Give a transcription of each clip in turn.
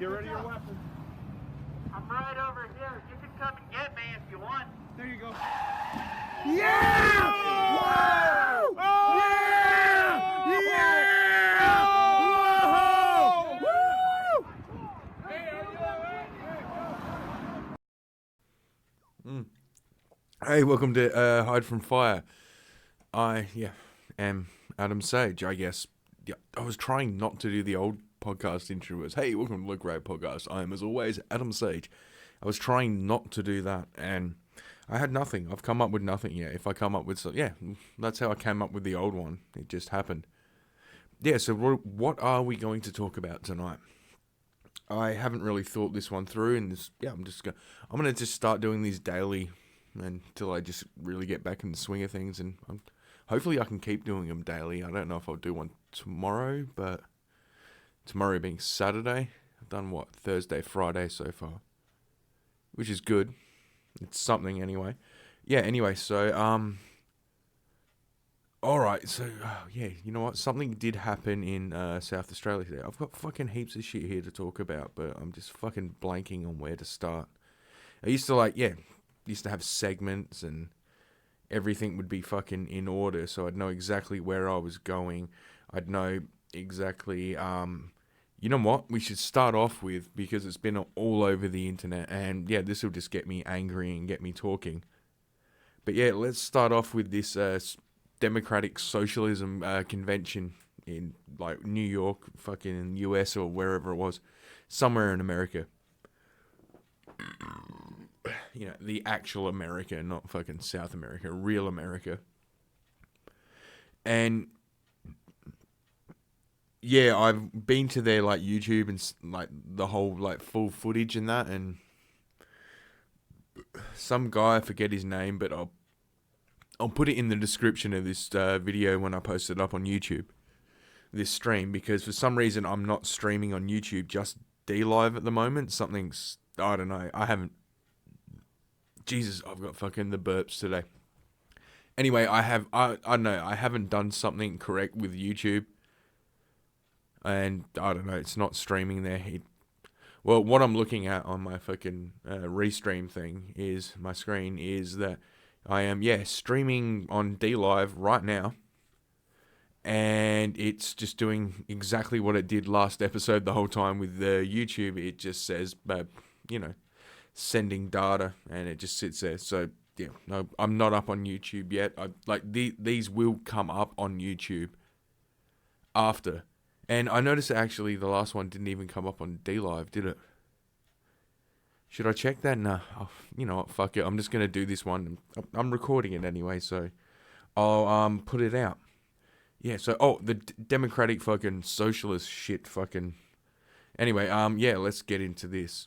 Get ready your weapons. I'm right over here. You can come and get me if you want. There you go. Yeah! Whoa! Oh! Yeah! Yeah! Whoa! Woo! Hey, are you all right? Hey, welcome to Hide from Fire. I am Adam Sage, I guess. Yeah, I was trying not to do the old podcast intro as, hey, welcome to Look Right Podcast. I am, as always, Adam Sage. I was trying not to do that, and I had nothing. I've come up with nothing yet. If I come up with that's how I came up with the old one. It just happened. Yeah, so what are we going to talk about tonight? I haven't really thought this one through, and I'm gonna just start doing these daily until I just really get back in the swing of things, and hopefully I can keep doing them daily. I don't know if I'll do one tomorrow, but tomorrow being Saturday, I've done Thursday, Friday so far, which is good. It's something anyway. Yeah, anyway, so alright, so you know what, something did happen in South Australia today. I've got fucking heaps of shit here to talk about, but I'm just fucking blanking on where to start. I used to have segments and everything would be fucking in order, so I'd know exactly where I was going. I'd know exactly, you know what, we should start off with, because it's been all over the internet, and this will just get me angry and get me talking. But let's start off with this democratic socialism convention in New York, fucking US or wherever it was, somewhere in America. You know, the actual America, not fucking South America, real America. And I've been to their YouTube and the whole full footage and that, and some guy, I forget his name, but I'll put it in the description of this video when I post it up on YouTube, this stream, because for some reason I'm not streaming on YouTube, just D-Live at the moment. I don't know, Jesus, I've got fucking the burps today. Anyway, I don't know, I haven't done something correct with YouTube, and I don't know, it's not streaming there. Well, what I'm looking at on my fucking restream thing is, my screen is that I am, streaming on D-Live right now, and it's just doing exactly what it did last episode the whole time with the YouTube. It just says, sending data, and it just sits there. So no, I'm not up on YouTube yet. These will come up on YouTube after. And I noticed that actually the last one didn't even come up on D-Live, did it? Should I check that? Nah. Oh, you know what? Fuck it. I'm just gonna do this one. I'm recording it anyway, so I'll put it out. Yeah. So the democratic fucking socialist shit. Fucking. Anyway. Let's get into this.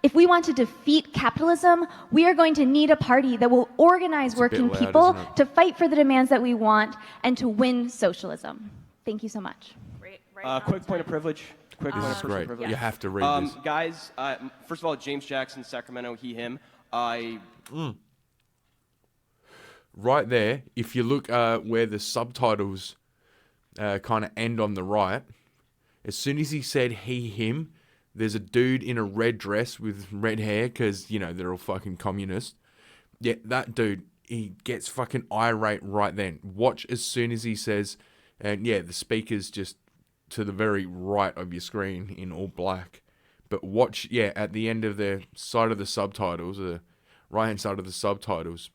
If we want to defeat capitalism, we are going to need a party that will organize working people to fight for the demands that we want and to win socialism. Thank you so much. Quick point of privilege. Quick point of personal privilege. You have to read this. Guys, first of all, James Jackson, Sacramento, he, him. Right there, if you look where the subtitles kind of end on the right, as soon as he said he, him, there's a dude in a red dress with red hair, because, they're all fucking communists. Yeah, that dude, he gets fucking irate right then. Watch as soon as he says, and the speaker's just to the very right of your screen in all black. But watch, at the end of the side of the subtitles, the right-hand side of the subtitles,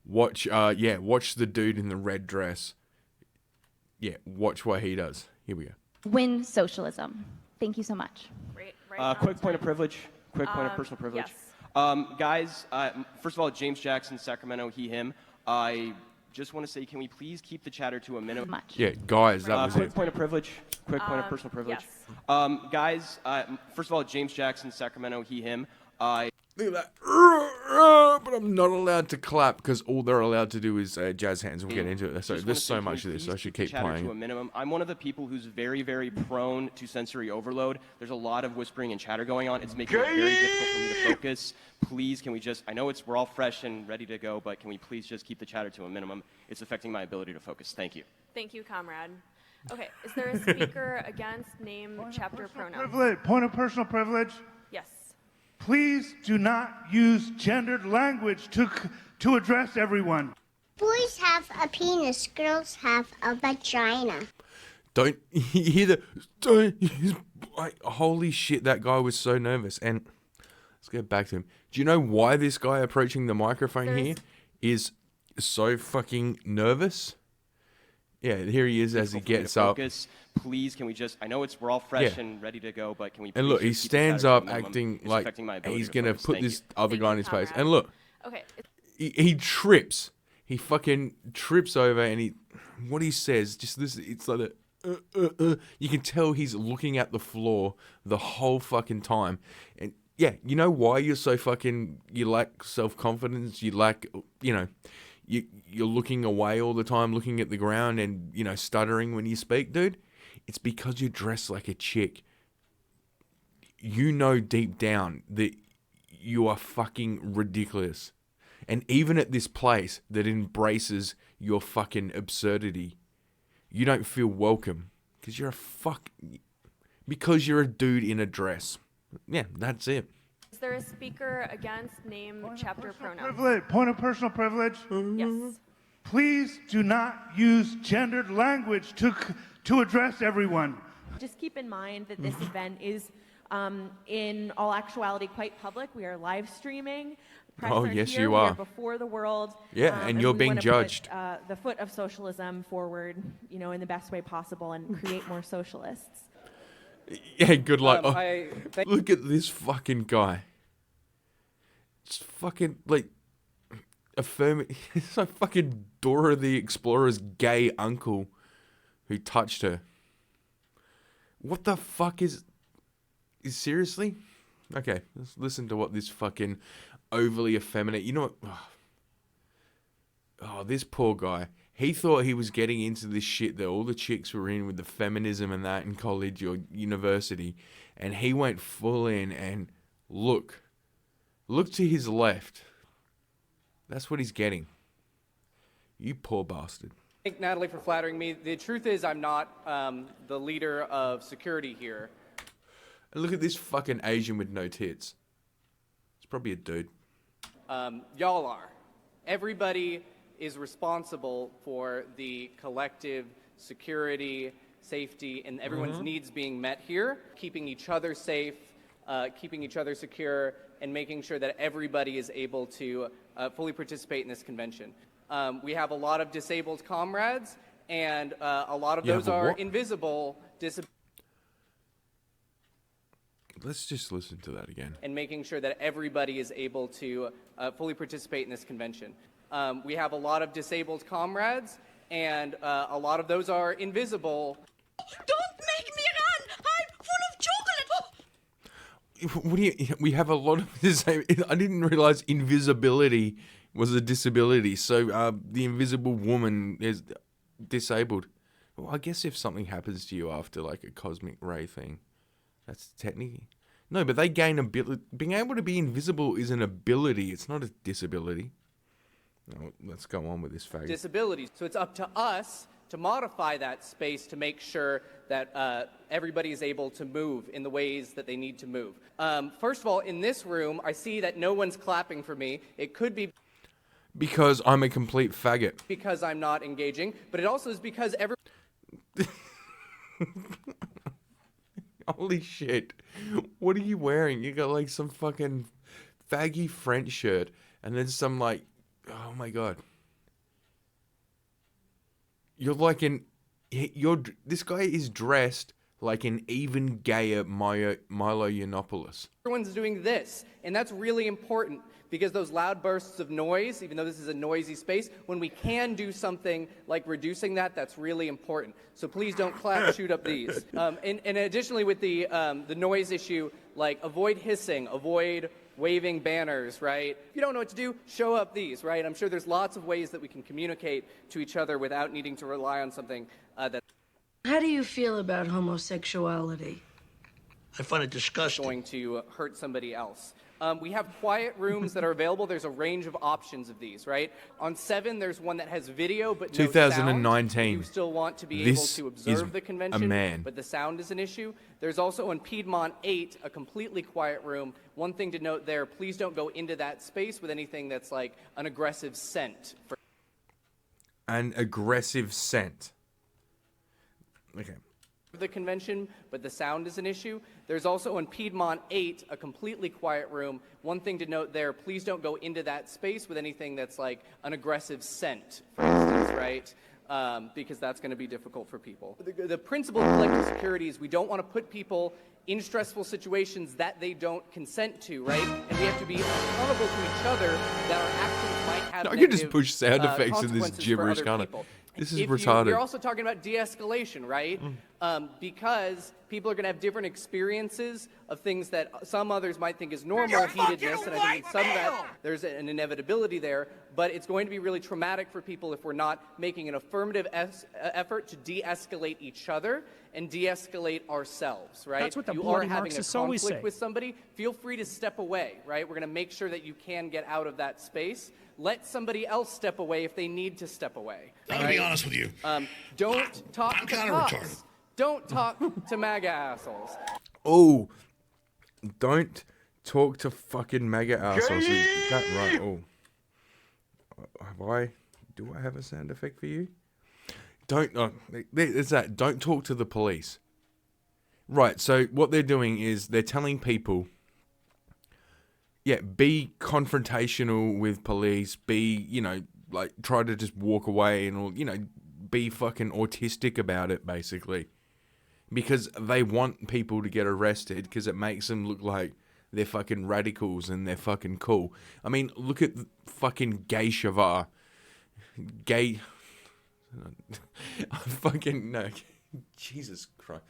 watch the dude in the red dress. Yeah, watch what he does. Here we go. Win socialism. Thank you so much. Quick point of privilege. Quick point of personal privilege. Yes. Guys, first of all, James Jackson, Sacramento, he, him. I just want to say, can we please keep the chatter to a minimum? Much. Yeah, guys, that was quick it. point of privilege. Quick point of personal privilege. Yes. Guys, first of all, James Jackson, Sacramento, he, him. Look at that. But I'm not allowed to clap, because all they're allowed to do is jazz hands. We'll get into it. So there's so much of this, so I should keep playing. To a minimum. I'm one of the people who's very, very prone to sensory overload. There's a lot of whispering and chatter going on. It's making it very difficult for me to focus. Please, can we just, I know we're all fresh and ready to go, but can we please just keep the chatter to a minimum? It's affecting my ability to focus. Thank you. Thank you, comrade. Okay, is there a speaker against name, chapter, pronouns? Point of personal privilege. Yes. Please do not use gendered language to address everyone. Boys have a penis, girls have a vagina. Don't you hear the? Don't. Like, holy shit! That guy was so nervous. And let's get back to him. Do you know why this guy approaching the microphone here is so fucking nervous? Yeah, here he is as he gets up. Focus. Please, can we just? I know we're all fresh Yeah. and ready to go, but can we? And please look, he just keep this stands at a up minimum? acting It's like affecting my ability he's to gonna focus. put Thank this you. other Thank guy you, in his face. comrade. And look, Okay. he trips. He fucking trips over, and what he says, just this. It's like you can tell he's looking at the floor the whole fucking time. And yeah, you know why you're so fucking, you lack self-confidence, you lack, you're looking away all the time, looking at the ground and, stuttering when you speak, dude? It's because you're dressed like a chick. You know deep down that you are fucking ridiculous. And even at this place that embraces your fucking absurdity, you don't feel welcome because because you're a dude in a dress. Yeah, that's it. Is there a speaker against name, chapter, pronouns? Point of personal privilege. Yes. Please do not use gendered language to address everyone. Just keep in mind that this event is, in all actuality, quite public. We are live streaming. Press Oh, are yes, here. you We are. before the world. Yeah, and you're we being wanna judged. Put, the foot of socialism forward, in the best way possible and create more socialists. Yeah, good luck. Look at this fucking guy. It's fucking, it's like fucking Dora the Explorer's gay uncle who touched her. What the fuck is seriously? Okay, let's listen to what this fucking overly effeminate, you know what? Oh, this poor guy. He thought he was getting into this shit that all the chicks were in with the feminism and that in college or university. And he went full in and look to his left. That's what he's getting. You poor bastard. Thank Natalie for flattering me. The truth is I'm not the leader of security here. And look at this fucking Asian with no tits. It's probably a dude. Y'all are. Everybody is responsible for the collective security, safety, and everyone's needs being met here, keeping each other safe, keeping each other secure, and making sure that everybody is able to fully participate in this convention. We have a lot of disabled comrades, and a lot of those are invisible Let's just listen to that again. and making sure that everybody is able to fully participate in this convention. We have a lot of disabled comrades, and a lot of those are invisible. Don't make me run! I'm full of chocolate! What do you? We have a lot of the same. I didn't realize invisibility was a disability. So the invisible woman is disabled. Well, I guess if something happens to you after like a cosmic ray thing, that's technically no. But they gain ability. Being able to be invisible is an ability. It's not a disability. No, let's go on with this faggot. Disabilities. So it's up to us to modify that space to make sure that everybody is able to move in the ways that they need to move. First of all, in this room, I see that no one's clapping for me. It could be because I'm a complete faggot. because I'm not engaging, but it also is because Holy shit. What are you wearing? You got like some fucking faggy French shirt and then some like, oh my God. You're like this guy is dressed like an even gayer Milo Yiannopoulos. everyone's doing this, and that's really important because those loud bursts of noise, even though this is a noisy space, when we can do something like reducing that, that's really important. So please don't clap, shoot up these. And additionally with the noise issue, like avoid hissing, avoid waving banners, right? If you don't know what to do, show up these, right? I'm sure there's lots of ways that we can communicate to each other without needing to rely on something that How do you feel about homosexuality? I find it disgusting. going to hurt somebody else. We have quiet rooms that are available. There's a range of options of these, right? On 7, there's one that has video but no 2019. sound. You still want to be This able to is observe the a convention, man. but the sound is an issue. There's also on Piedmont 8, a completely quiet room. One thing to note there, please don't go into that space with anything that's like an aggressive scent. An aggressive scent. Okay. The convention, but the sound is an issue. There's also on Piedmont 8, a completely quiet room. One thing to note there, please don't go into that space with anything that's like an aggressive scent, for instance, right? Because that's going to be difficult for people. The principle of collective security is we don't want to put people in stressful situations that they don't consent to, right? And we have to be accountable to each other that our actions might have I could just negative, push sound effects in this consequences for gibberish, other can't I? people. This is If retarded. We're also talking about de-escalation, right? Because people are going to have different experiences of things that some others might think is normal heatedness, and I think in some of that there's an inevitability there, but it's going to be really traumatic for people if we're not making an affirmative effort to de-escalate each other and de-escalate ourselves, right? That's what the you bloody are having a Marxists always conflict say. with somebody, feel free to step away, right? We're going to make sure that you can get out of that space. Let somebody else step away if they need to step away. I'm gonna be honest with you. Don't talk I'm to kinda cops. retarded. Don't talk to MAGA assholes. Oh, don't talk to fucking MAGA assholes. Is that right? Oh, do I have a sound effect for you? Don't. It's that. Don't talk to the police. Right. So what they're doing is they're telling people, yeah, be confrontational with police. Be, like try to just walk away and all, be fucking autistic about it, basically. Because they want people to get arrested because it makes them look like they're fucking radicals and they're fucking cool. I mean, look at fucking Gay Shavar. No. Jesus Christ.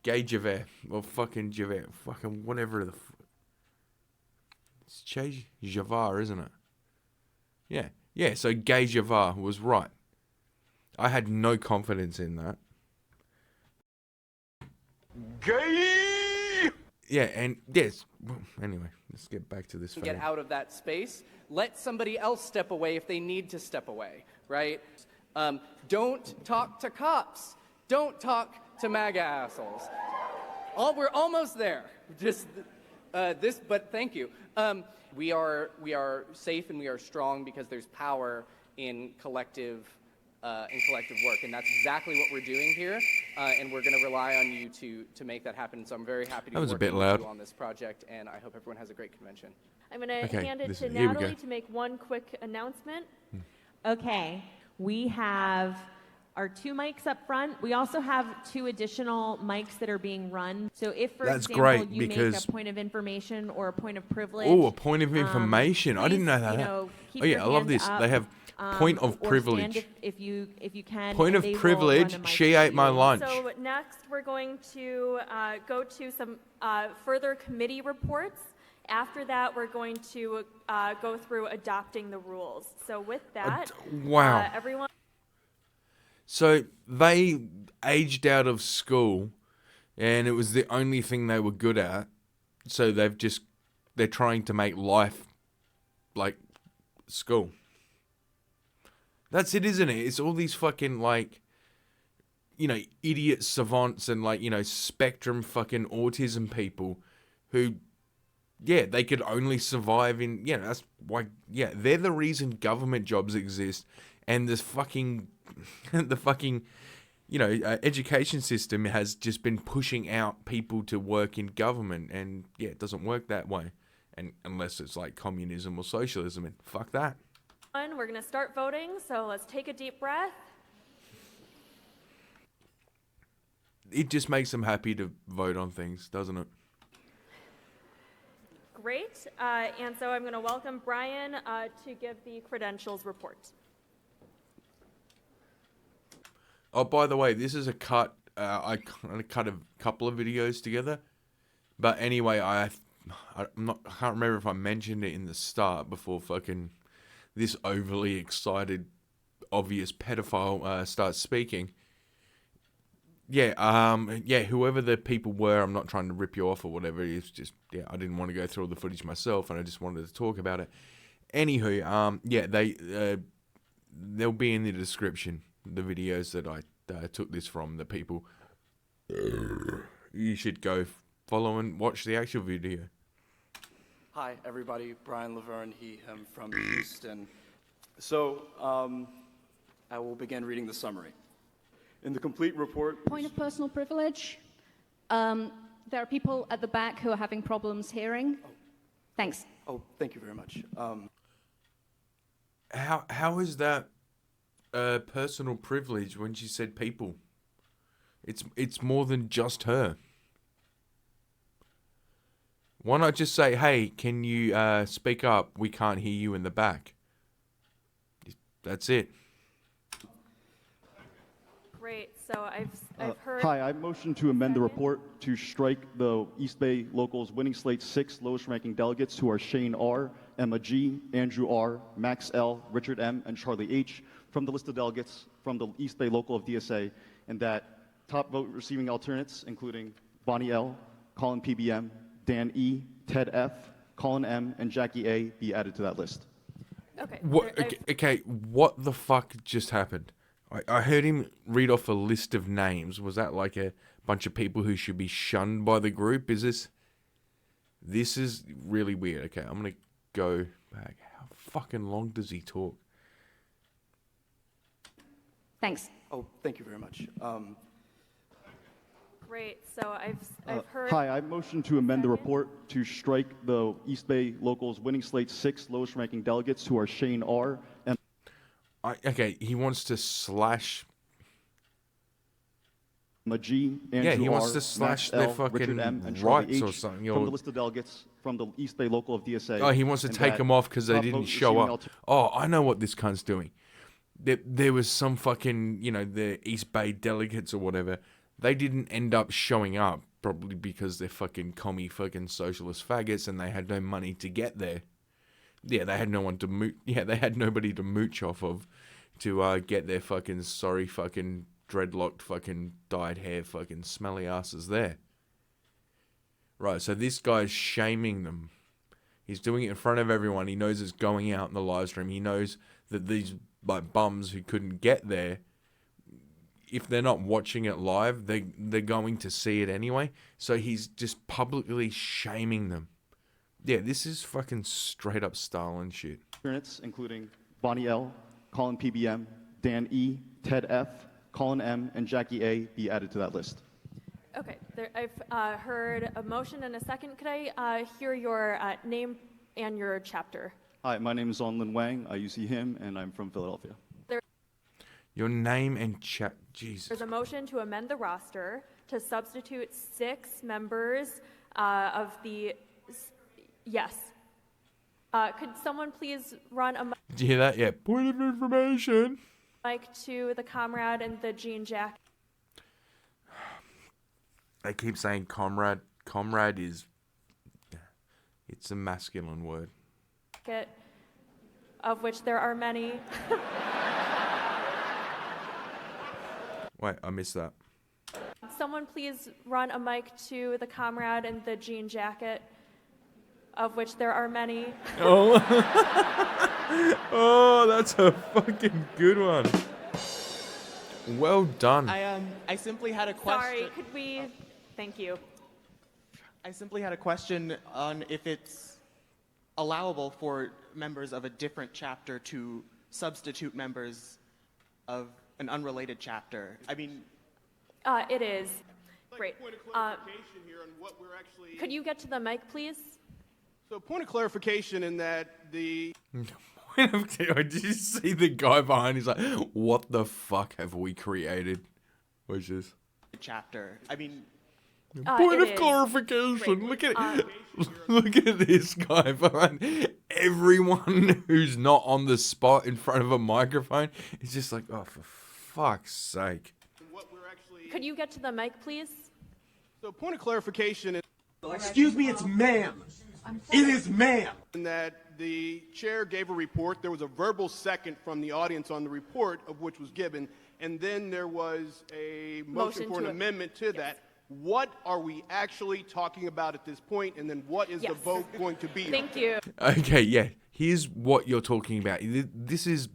Gay Javert. Or fucking Javert. Fucking whatever the it's Che Javard, isn't it? Yeah. Yeah, so Gay Javard was right. I had no confidence in that. Gay! Yeah, and yes. Well, anyway, let's get back to this. Get out of that space. Let somebody else step away if they need to step away, right? Don't talk to cops. Don't talk to MAGA assholes. We're almost there. Just but thank you. We are safe and we are strong because there's power in collective work, and that's exactly what we're doing here. And we're going to rely on you to make that happen. So I'm very happy to be working with you on this project, and I hope everyone has a great convention. I'm going to hand it to here we Natalie go. to make one quick announcement. Okay, we have our 2 mics up front. We also have 2 additional mics that are being run. So if, for That's example, great, you make because- a point of information or a point of privilege. Oh, a point of information. I didn't know please, that. keep Oh yeah, your I love hand this. up, They have point of or privilege. stand if you can. Point and of they will privilege. run a mic She to ate my you. lunch. So next we're going to go to some further committee reports. After that, we're going to go through adopting the rules. So with that, wow. Everyone. So they aged out of school, and it was the only thing they were good at. So they're trying to make life like school. That's it, isn't it? It's all these fucking idiot savants and spectrum fucking autism people who, yeah, they could only survive in, that's why, they're the reason government jobs exist, and this fucking, education system has just been pushing out people to work in government, and it doesn't work that way, and unless it's like communism or socialism, and fuck that. We're going to start voting, so let's take a deep breath. It just makes them happy to vote on things, doesn't it? Great. And so I'm going to welcome Brian to give the credentials report. Oh, by the way, this is a cut. I cut a couple of videos together. But anyway, I can't remember if I mentioned it in the start before fucking this overly excited, obvious pedophile starts speaking. yeah, whoever the people were, I'm not trying to rip you off or whatever. It's just, yeah, I didn't want to go through all the footage myself, and I just wanted to talk about it. Anywho, yeah, they'll be in the description, the videos that I took this from, the people. You should go follow and watch the actual video. Hi, everybody. Brian Laverne, him from Houston. So, I will begin reading the summary. In the complete report... Point of personal privilege. There are people at the back who are having problems hearing. Oh. Thanks. Oh, thank you very much. How is that personal privilege when she said people? It's more than just her. Why not just say, hey, can you speak up? We can't hear you in the back. That's it. Great. So I've heard. Hi, I motion to amend the report to strike the East Bay Locals winning slate 6 lowest ranking delegates, who are Shane R., Emma G., Andrew R., Max L., Richard M., and Charlie H., from the list of delegates from the East Bay Local of DSA, and that top vote receiving alternates, including Bonnie L., Colin PBM, Dan E., Ted F., Colin M., and Jackie A., be added to that list. Okay. Okay, what the fuck just happened? I heard him read off a list of names. Was that like a bunch of people who should be shunned by the group? This is really weird. Okay, I'm gonna go back. How fucking long does he talk? Thanks. Oh, thank you very much. Great. So I've heard. Hi, I motion to amend the report to strike the East Bay Locals winning slate 6 lowest ranking delegates, who are Shane R. and... Okay, he wants to slash... G, Andrew yeah, he wants R, to slash Max their L, fucking Richard M, and Charlie rights H, or something. from the list of delegates from the East Bay Local of DSA. Oh, he wants to take them off because they didn't show up. Oh, I know what this cunt's doing. There was some fucking, the East Bay delegates or whatever. They didn't end up showing up, probably because they're fucking commie fucking socialist faggots and they had no money to get there. Yeah, they had no one to mooch. Yeah, they had nobody to mooch off of to get their fucking sorry fucking dreadlocked fucking dyed hair fucking smelly asses there. Right, so this guy's shaming them. He's doing it in front of everyone. He knows it's going out in the live stream. He knows that these like bums who couldn't get there, if they're not watching it live, they're going to see it anyway. So he's just publicly shaming them. Yeah, this is fucking straight up Stalin shit. Including Bonnie L., Colin PBM, Dan E., Ted F., Colin M., and Jackie A. be added to that list. Okay. I've heard a motion and a second. Could I hear your name and your chapter? Hi, my name is Onlin Wang. I use he, him, and I'm from Philadelphia. Your name and chat, Jesus. There's a motion to amend the roster to substitute 6 members of the... Yes. Could someone please run a Did you hear that? Yeah. Point of information. mic to the comrade and the jean jacket? They keep saying comrade. Comrade is... It's a masculine word. Of which there are many. Wait, I missed that. Someone please run a mic to the comrade and the jean jacket, of which there are many. Oh, oh, that's a fucking good one. Well done. I simply had a question. Sorry, could we? Thank you. I simply had a question on if it's allowable for members of a different chapter to substitute members of an unrelated chapter. I mean... It is. Great. Point of clarification here on what we're actually... Could you get to the mic, please? So point of clarification in that the... Did you see the guy behind? He's like, what the fuck have we created? Which is... Chapter. I mean... Point of clarification. Look at it. Look at this guy behind. Everyone who's not on the spot in front of a microphone is just like, oh, for fuck's sake. Could you get to the mic, please? So point of clarification is... Excuse me, it's ma'am. It is ma'am. In that the chair gave a report. There was a verbal second from the audience on the report, of which was given. and then there was a motion for an amendment to that. What are we actually talking about at this point, and then what is the vote going to be? Thank you. Okay, yeah. Here's what you're talking about. This is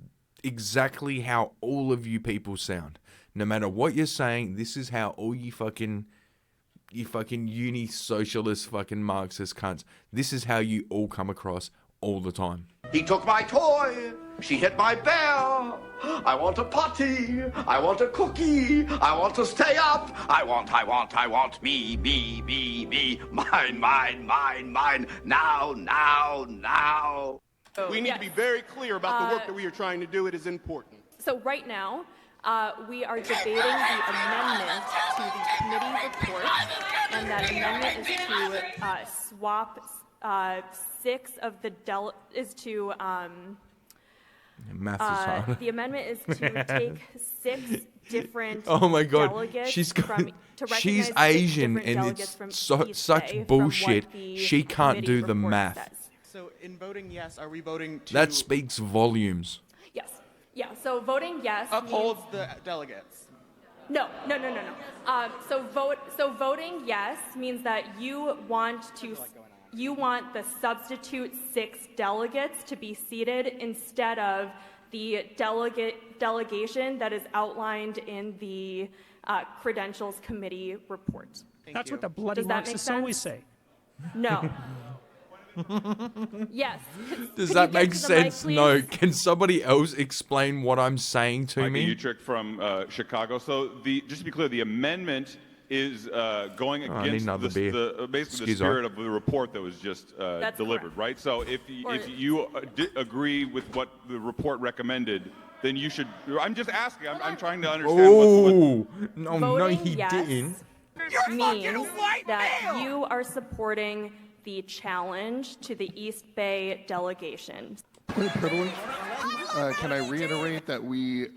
exactly how all of you people sound. No matter what you're saying, this is how all you fucking uni socialist fucking Marxist cunts. This is how you all come across all the time. He took my toy. She hit my bell. I want a potty. I want a cookie. I want to stay up. I want me. Mine. Now. We need to be very clear about the work that we are trying to do. It is important. So right now, we are debating the amendment to the committee report, and that amendment is to swap 6 of the Math is hard. the amendment is to take 6 different Oh my god, delegates she's she's Asian and it's such bullshit. She can't do the math. So in voting yes, are we voting to That speaks volumes. Yes. Yeah. So voting yes upholds the delegates? No. So voting yes means that you want the substitute 6 delegates to be seated instead of the delegation that is outlined in the Credentials Committee report. That's what the bloody Marxists always say. No. Yes. Does that make sense? No. Can somebody else explain what I'm saying to me? Mike Utrick from Chicago. So just to be clear, the amendment is going against basically the spirit of the report that was just delivered, correct. right? So if you agree with what the report recommended, then you should. I'm just asking. I'm trying to understand. No, he didn't. Means that you are supporting the challenge to the East Bay delegation. Point of privilege. Can I reiterate that we,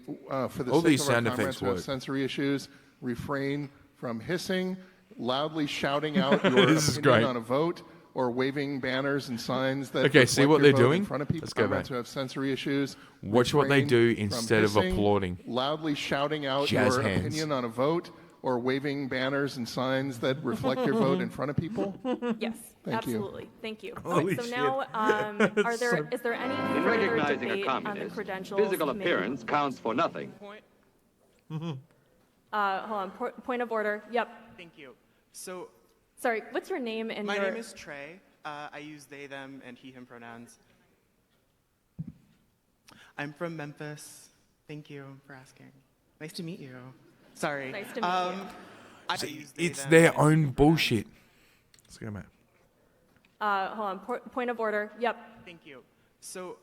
for the All sake these of our sound comrades effects who have work. sensory issues, refrain from hissing, loudly shouting out your This is opinion great. on a vote, or waving banners and signs that Okay, see reflect what your they're vote doing? in front of people. Let's go Comrades back. who have sensory issues. Watch what they refrain do from instead of hissing, applauding. Loudly shouting out Jazz your hands. opinion on a vote, or waving banners and signs that reflect your vote in front of people. Yes, Thank you. absolutely. Thank you. Holy so shit. now, is there any In further recognizing a debate on the communist, Credentials physical Committee? appearance counts for nothing. Hold on. Point of order. Yep. Thank you. So Sorry, what's your name and my your... name is Trey. I use they, them, and he, him pronouns. I'm from Memphis. Thank you for asking. Nice to meet you. Sorry. Nice to meet you. I use they, It's them, their and own bullshit. Let's go back. Hold on. Point of order. Yep. Thank you. So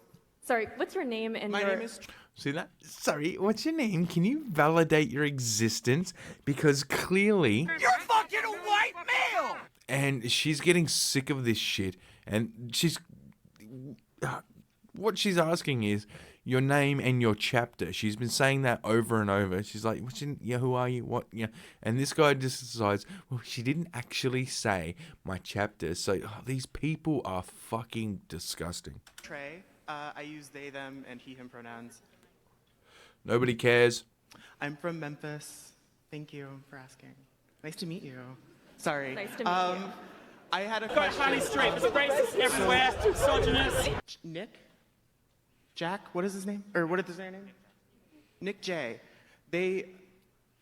Sorry, what's your name and my your... name is See that? Sorry, what's your name? Can you validate your existence? Because clearly... You're fucking a white male! And she's getting sick of this shit. And she's... What she's asking is your name and your chapter. She's been saying that over and over. She's like, "What's your, yeah, who are you? What? Yeah." And this guy just decides, well, she didn't actually say my chapter. So these people are fucking disgusting. Trey. I use they, them, and he, him pronouns. Nobody cares. I'm from Memphis. Thank you for asking. Nice to meet you. Sorry. Nice to meet you. I had a Quite question. highly straight. There's racists everywhere. Misogynist. Nick? Jack? What is his name? Or what is their name? Nick J. They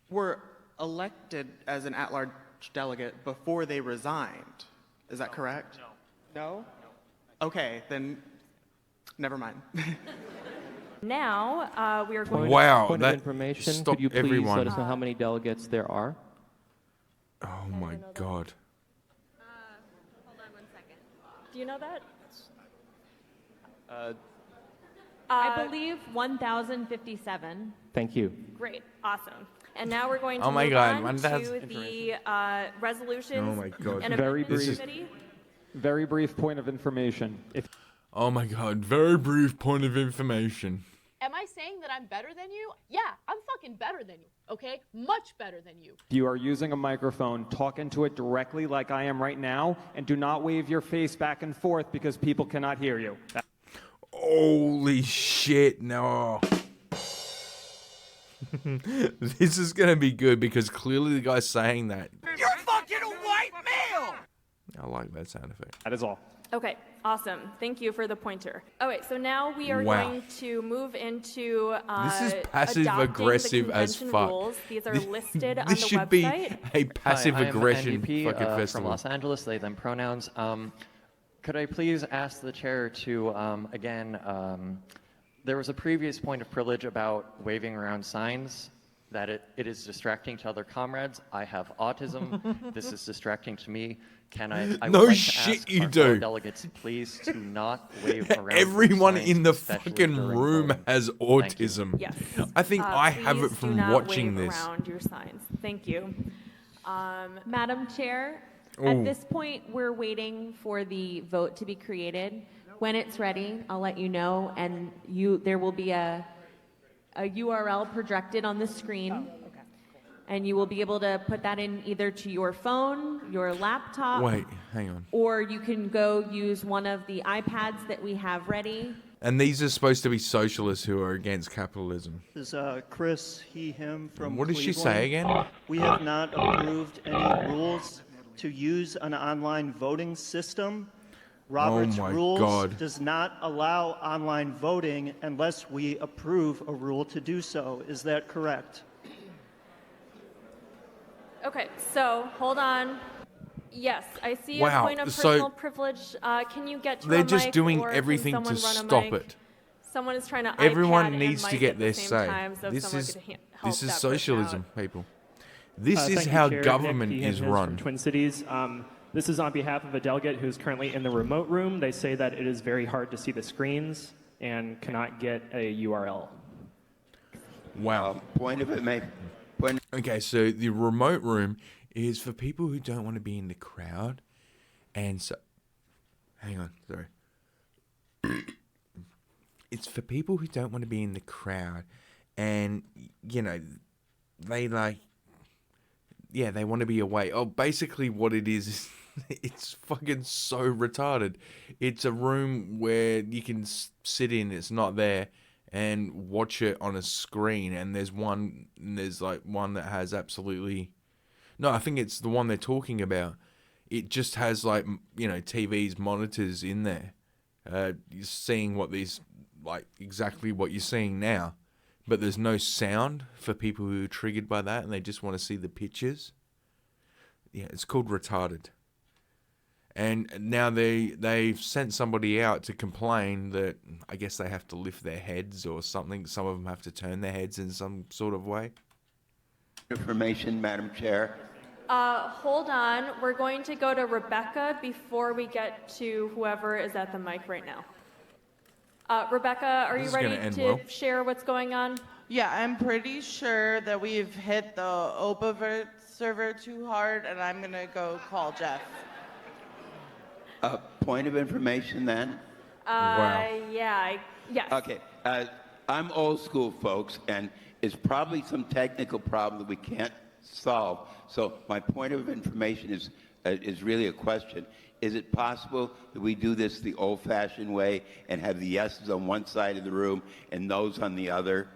were elected as an at-large delegate before they resigned. Is that correct? No. No? Okay, then never mind. Now, we are going Wow, Point that of information. stop Could you please everyone. let us know how many delegates there are? Oh my god. Hold on 1 second. Do you know that? I believe 1,057. Thank you. Great. Awesome. And now we're going to Oh my move God, on 1,000 to the resolutions Oh my God. and Very amendments brief. committee. Very brief point of information. Oh my god. Very brief point of information. Am I saying that I'm better than you? Yeah, I'm fucking better than you, okay? Much better than you. If you are using a microphone, talk into it directly like I am right now, and do not wave your face back and forth because people cannot hear you. Holy shit, no. This is gonna be good because clearly the guy's saying that. You're fucking a white male! I like that sound effect. That is all. Okay, awesome. Thank you for the pointer. Okay, so now we are Wow. going to move into This is passive-aggressive as fuck. rules. These are listed on the This should be website. a passive aggression NDP, fucking from festival. Los Angeles, they them pronouns. Could I please ask the chair to again? There was a previous point of privilege about waving around signs, that it is distracting to other comrades. I have autism. This is distracting to me. Can I would No like to shit ask you our fellow do. delegates please to not wave around Everyone signs, in the especially fucking during room voting. has autism. Yes. I think I have it Please from do not watching wave this. around your signs. Thank you. Madam Chair, Ooh. at this point, we're waiting for the vote to be created. When it's ready, I'll let you know, and there will be a URL projected on the screen. And you will be able to put that in either to your phone, your laptop. Wait, hang on. Or you can go use one of the iPads that we have ready. And these are supposed to be socialists who are against capitalism. This is Chris, he, him from What did she Cleveland. say again? We have not approved any rules to use an online voting system. Robert's my rules God. does not allow online voting unless we approve a rule to do so. Is that correct? Okay, so hold on. Yes, I see Wow, a point of so personal privilege. Can you get to they're a just mic, doing or can everything to someone run a stop mic? it. Someone is trying to Everyone iPad needs and to mic get at the their same say. time, so if This someone is could help this is that person socialism, out. people. This is Thank you, how Chair. government Nick is Pehan run. From Twin Cities. This is on behalf of a delegate who's currently in the remote room. They say that it is very hard to see the screens and cannot get a URL. Wow. Point of it, mate. Okay, so the remote room is for people who don't want to be in the crowd, and so, hang on, sorry. It's for people who don't want to be in the crowd, and they they want to be away. Oh, basically what it is it's fucking so retarded. It's a room where you can sit in, it's not there, and watch it on a screen, and there's one that has absolutely... No, I think it's the one they're talking about. It just has TVs, monitors in there. You're seeing exactly what you're seeing now. But there's no sound for people who are triggered by that and they just want to see the pictures. Yeah, it's called retarded. And now they've sent somebody out to complain that I guess they have to lift their heads or something. Some of them have to turn their heads in some sort of way. Information, Madam Chair. Hold on. We're going to go to Rebecca before we get to whoever is at the mic right now. Rebecca, are you ready to share what's going on? Yeah, I'm pretty sure that we've hit the OPA server too hard, and I'm going to go call Jeff. Point of information, then? Yeah. Yes. Okay. I'm old school, folks, and it's probably some technical problem that we can't solve. So my point of information is really a question. Is it possible that we do this the old-fashioned way and have the yeses on one side of the room and noes on the other?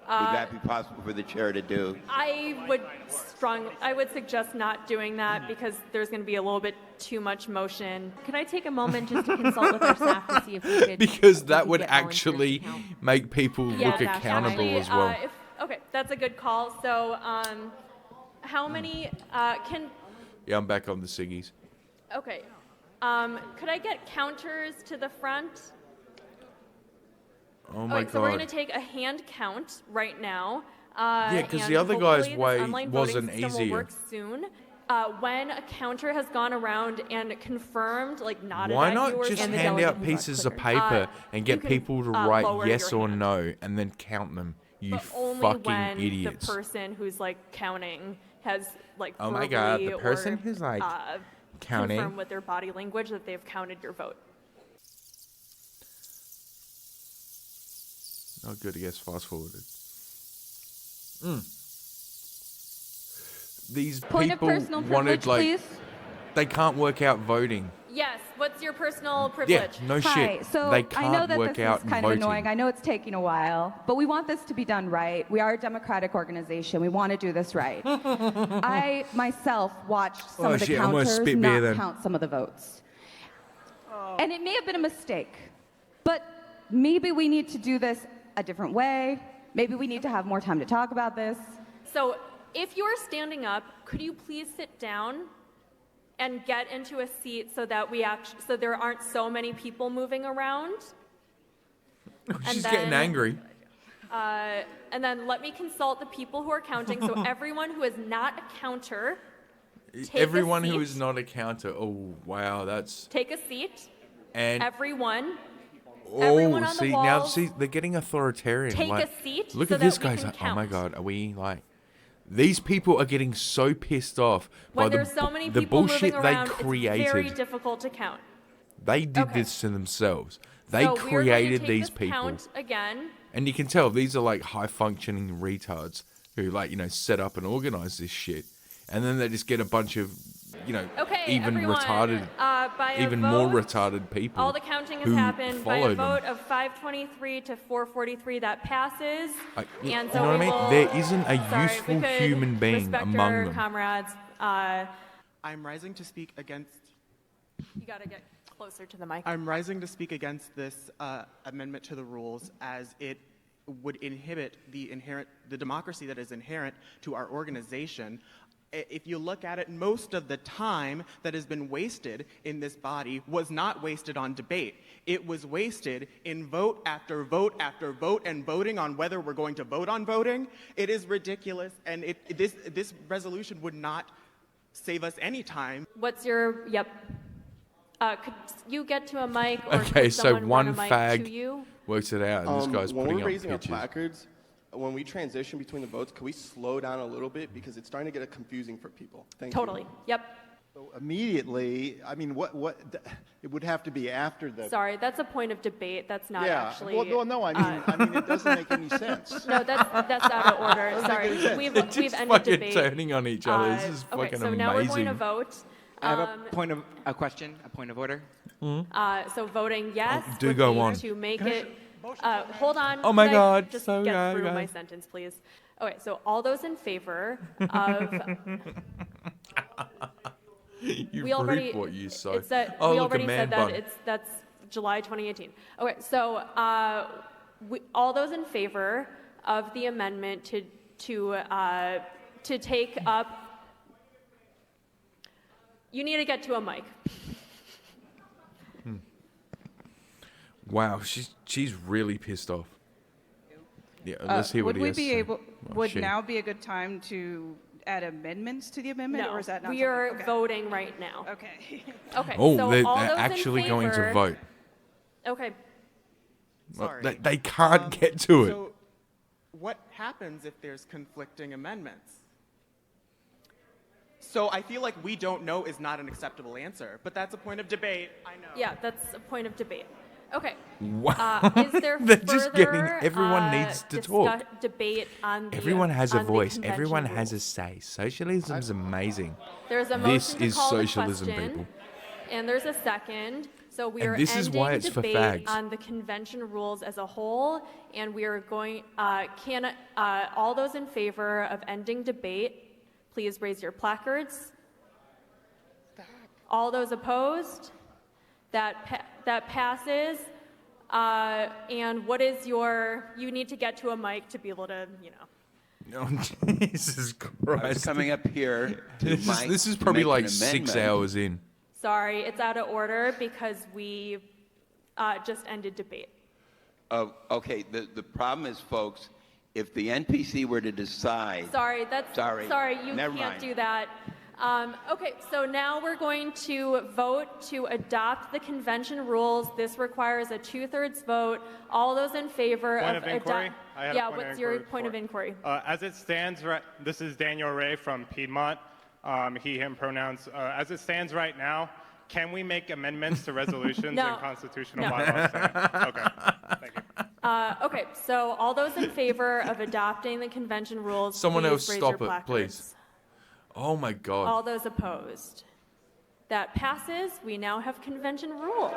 Would that be possible for the chair to do? I would suggest not doing that because there's going to be a little bit too much motion. Could I take a moment just to consult with our staff to see if we could... Because that would actually make people look that's accountable actually, as well. Okay, that's a good call. So, how many can... Yeah, I'm back on the ciggies. Okay. Could I get counters to the front? Oh my God. So we're God. going to take a hand count right now. Yeah, because the and other guy's hopefully way this online wasn't voting system will easier. work soon. When a counter has gone around and confirmed, nodded Why at not you or just something, hand delegate out has pieces of cleared. paper and you get can, people to lower write yes your or hand. no and then count them? You But only fucking when idiots. the person who's counting has Oh my God, the verbally person or, who's counting. confirmed with their body language that they've counted your vote. Oh, good. I guess fast forwarded. These Point of people personal wanted privilege, please. they can't work out voting. Yes, what's your personal privilege? Yeah, no Hi, shit. so They I know can't that work this out is kind of voting. annoying. I know it's taking a while, but we want this to be done right. We are a democratic organization. We want to do this right. I myself watched some Oh, of the shit, I'm gonna counters spit beer not then. count some of the votes. And it may have been a mistake, but maybe we need to do this a different way. Maybe we need to have more time to talk about this. So if you're standing up, could you please sit down and get into a seat so that so there aren't so many people moving around? She's getting angry. And then let me consult the people who are counting. So everyone who is not a counter, take Everyone a seat. who is not a counter. Oh, wow, that's... Take a seat. And everyone. Oh, everyone on see, the walls, now, see, they're getting authoritarian. take like, a seat Look so at this, that we guys. can Like, oh my count. God, are we like... These people are getting so pissed off by When the, there's so many the people bullshit moving they around, created. it's very difficult to count. They did Okay. this to themselves. They So we are going to created take these this people. count again. And you can tell these are like high-functioning retards who, like, you know, set up and organize this shit. And then they just get a bunch of, you know, Okay, even everyone, retarded, by a even more vote, retarded people. All the counting has who happened by a follow vote them. of 523 to 443. That passes. You and know so what I we mean? will- There isn't a sorry, useful we could human being respect among our them. comrades. I'm rising to speak against. You got to get closer to the mic. I'm rising to speak against this amendment to the rules as it would inhibit the democracy that is inherent to our organization. If you look at it, most of the time that has been wasted in this body was not wasted on debate. It was wasted in vote after vote after vote and voting on whether we're going to vote on voting. It is ridiculous, and this resolution would not save us any time. What's your, yep. Could you get to a mic or Okay, could so someone one run a mic fag to you? works it out, and this guy's when putting we're up raising pictures. our placards, when we transition between the votes, can we slow down a little bit because it's starting to get confusing for people? Thank Totally. you. Yep. So immediately, I mean, it would have to be after the. Sorry, that's a point of debate. That's not yeah. actually. Well, no, I mean, it doesn't make any sense. No, that's out of order. Doesn't make any Sorry, sense. we've They're just ended fucking debate. turning on each other. This is okay, fucking so now we're going to amazing. vote. I have a question, a point of order. So voting yes do would go be on. to make it. Hold on. Oh my could I God, Just so get yeah, through yeah. my sentence, please. Okay, so all those in favor of. You we already reap what you sow. It's that Oh, we look, a already man said that bun. that's July 2018. Okay, so all those in favor of the amendment to take up. You need to get to a mic. Wow, she's really pissed off. Yeah, let's hear what would he we has be to say. able? Oh, Would shit. now be a good time to add amendments to the amendment, No, or is that not? we are something- okay. voting right now. Okay. Okay. Oh, so they're all those in actually going to favor- vote. Okay. Well, Sorry. They can't get to it. So, what happens if there's conflicting amendments? So I feel like we don't know is not an acceptable answer, but that's a point of debate. I know. Yeah, that's a point of debate. Okay. Wow. Is there They're further, just getting- everyone needs to talk. Debate on the, Everyone has a on the voice. convention Everyone rules? has a say. Socialism's amazing. There's a This motion to is call the socialism, question, people. and there's a second. So we And are this is ending why it's for debate fags. on the convention rules as a whole, and we are going. All those in favor of ending debate, please raise your placards. All those opposed? That passes. And what is your? You need to get to a mic to be able to, Oh, Jesus Christ. I was coming up here to This is to probably make like an 6 amendment. hours in. Sorry, it's out of order because we just ended debate. Oh, okay. The problem is, folks, if the NPC were to decide. Sorry, that's Sorry. You Never can't mind. do that. Okay, so now we're going to vote to adopt the convention rules. This requires a 2/3 vote. All those in favor Point of inquiry? I had a yeah, point of what's your inquiry point of inquiry? As it stands, this is Daniel Ray from Piedmont. He, him pronouns. As it stands right now, can we make amendments to resolutions No. and constitutional No. bylaws? Okay, thank you. Okay, so all those in favor of adopting the convention rules, Someone please else raise stop your it, placards. please. Oh my God. All those opposed? That passes. We now have convention rules.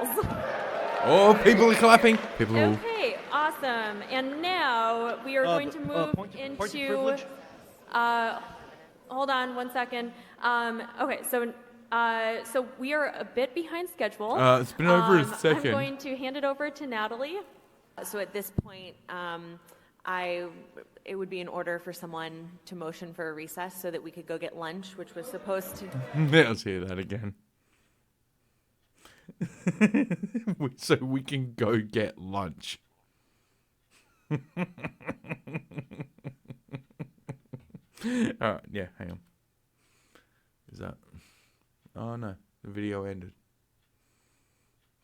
Oh, people are clapping. People are... Okay, awesome. And now we are going to move into. Hold on 1 second. Okay, so we are a bit behind schedule. It's been over a second. I'm going to hand it over to Natalie. So at this point, it would be in order for someone to motion for a recess so that we could go get lunch, which was supposed to. Let's hear that again. So we can go get lunch. Alright, yeah, hang on. Is that... Oh no, the video ended.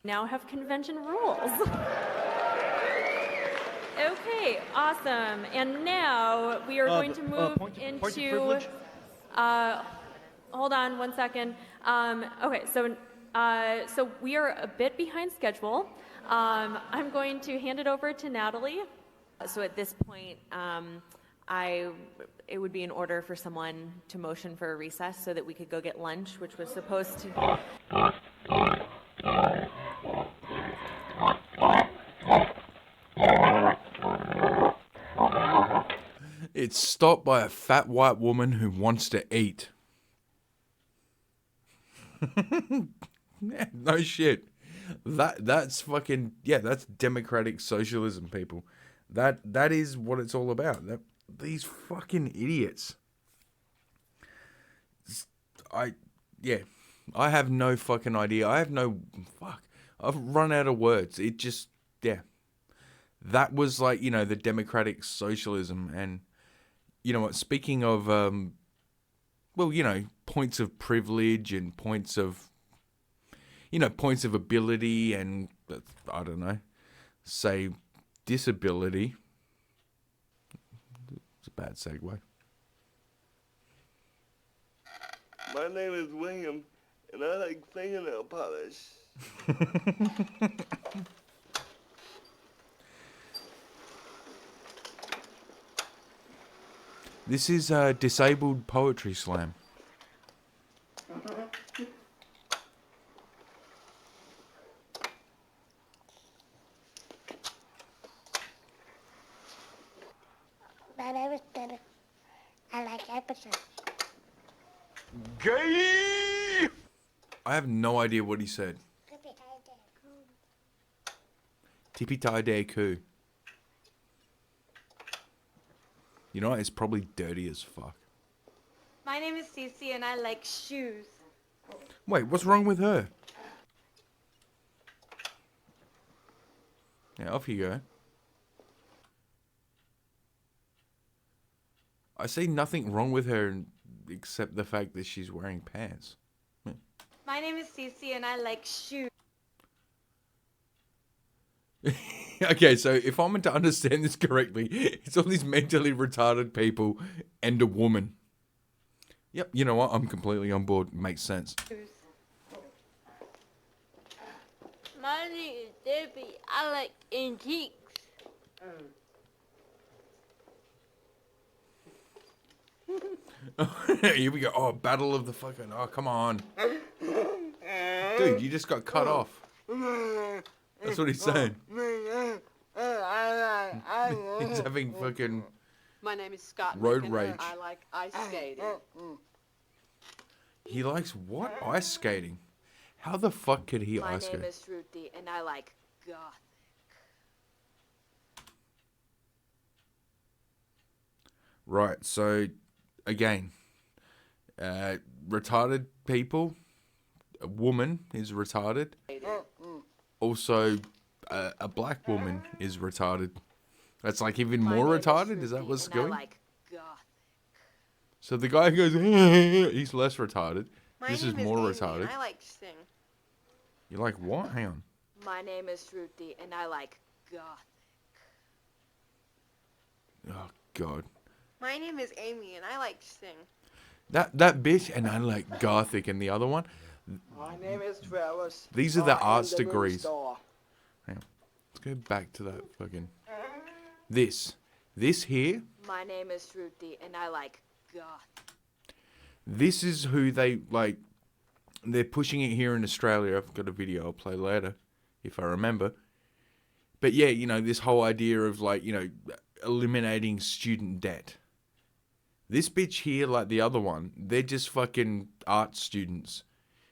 Now have convention rules. Okay, awesome. And now we are going to move into. Hold on 1 second. Okay, so we are a bit behind schedule. I'm going to hand it over to Natalie. So at this point, it would be in order for someone to motion for a recess so that we could go get lunch, which was supposed to. It's stopped by a fat white woman who wants to eat. Yeah, no shit. That's fucking, yeah, that's democratic socialism, people. That is what it's all about. These fucking idiots. I have no fucking idea. I've run out of words. It just, yeah. That was like, the democratic socialism. And you know what, speaking of, points of privilege and points of ability and, I don't know, say disability. It's a bad segue. My name is William, and I like fingernail polish. This is a disabled poetry slam. My name is Peter. I like episodes. Gay! I have no idea what he said. Tippy tie day coo. You know what? It's probably dirty as fuck. My name is Cece and I like shoes. Wait, what's wrong with her? Yeah, off you go. I see nothing wrong with her except the fact that she's wearing pants. Yeah. My name is Cece and I like shoes. Okay, so if I'm meant to understand this correctly, it's all these mentally retarded people and a woman. Yep, you know what? I'm completely on board. Makes sense. My name is Debbie. I like antiques. Here we go. Oh, battle of the fucking... Oh, come on. Dude, you just got cut off. That's what he's saying. He's having fucking... My name is Scott road Lincoln. rage. I like ice skating. He likes what? Ice skating? How the fuck could he ice skate? My name is Ruthie and I like goth. Right, so again, retarded people, a woman is retarded. Also, a black woman is retarded. That's like even more retarded? Is that what's going? Like goth. So the guy goes, he's less retarded. This is name more Amy, retarded. And I like to sing. You like what? Hang on. My name is Ruthie and I like goth. Oh, God. My name is Amy and I like to sing. That bitch, and I like gothic, and the other one. My name is Travis. These are the I am arts the degrees. Star. Hang on. Let's go back to that fucking... This here, My name is Ruthie and I like goth. this is who they, like... they're pushing it here in Australia. I've got a video I'll play later, if I remember. But yeah, you know, this whole idea of like, you know, eliminating student debt. This bitch here, like the other one, they're just fucking art students.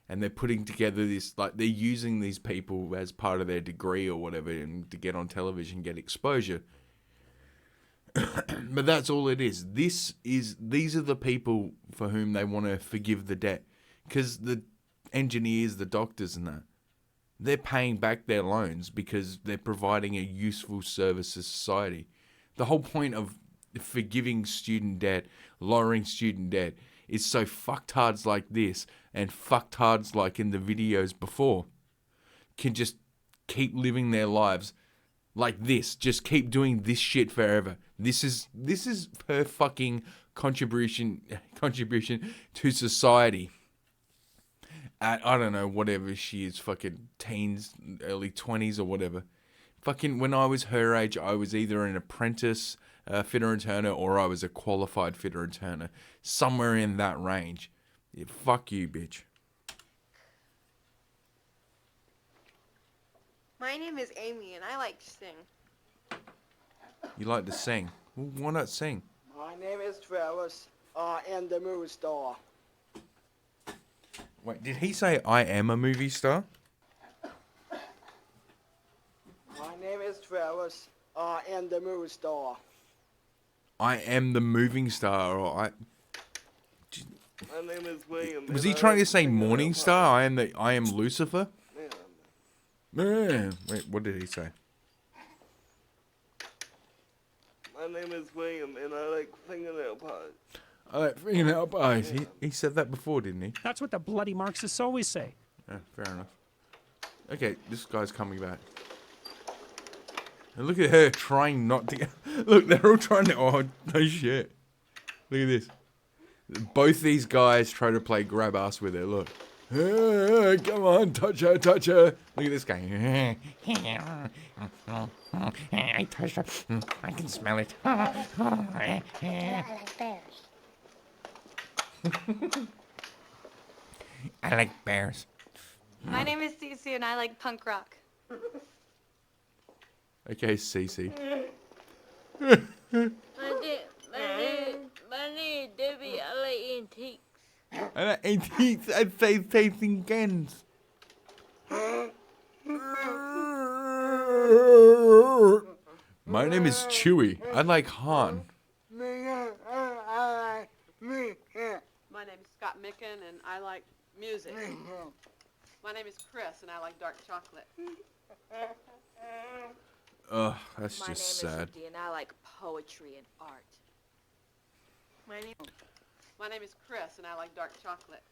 And they're putting together this, like, they're using these people as part of their degree or whatever and to get on television, get exposure. But that's all it is. These are the people for whom they want to forgive the debt. Because the engineers, the doctors and that, they're paying back their loans because they're providing a useful service to society. The whole point of forgiving student debt, lowering student debt, is so fucktards like this and fucktards like in the videos before can just keep living their lives like this. Just keep doing this shit forever. This is her fucking contribution to society. At, I don't know, whatever she is, fucking teens, early 20s or whatever. Fucking, when I was her age, I was either an apprentice fitter and turner or I was a qualified fitter and turner. Somewhere in that range. Yeah, fuck you, bitch. My name is Amy and I like to sing. You like to sing? Well, why not sing? My name is Travis. I am the movie star. Wait, did he say I am a movie star? My name is Travis. I am the movie star. I am the moving star, or I... My name is William. Was he trying to say Morning Star? I am Lucifer? Yeah. Wait, what did he say? My name is William, and I like fingernail polish. I like fingernail polish. He said that before, didn't he? That's what the bloody Marxists always say. Yeah, fair enough. Okay, this guy's coming back. And look at her trying not to get... Look, they're all trying to... Oh, no shit. Look at this. Both these guys try to play grab ass with her, look. Come on, touch her, touch her. Look at this guy. I touched her. I can smell it. I like bears. I like bears. My name is Cece and I like punk rock. Okay, Cece. My name is Debbie. I like antiques. I like antiques. I say tasting cans. My name is Chewy. I like Han. My name is Scott Micken and I like music. My name is Chris and I like dark chocolate. Ugh, that's just sad. My name is Rudy and I like poetry and art. My name is Chris and I like dark chocolate.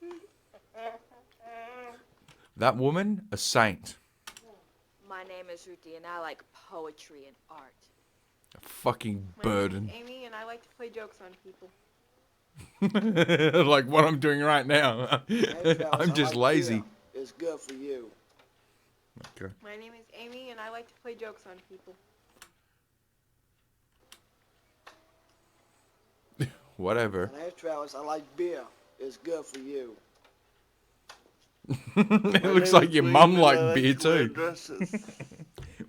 That woman, a saint. My name is Rudy and I like poetry and art. A fucking burden. My name is Amy and I like to play jokes on people. Like what I'm doing right now. I'm just lazy. It's good for you. Okay. My name is Amy and I like to play jokes on people. Whatever. My name's Travis. I like beer. It's good for you. It looks like your mum liked beer too.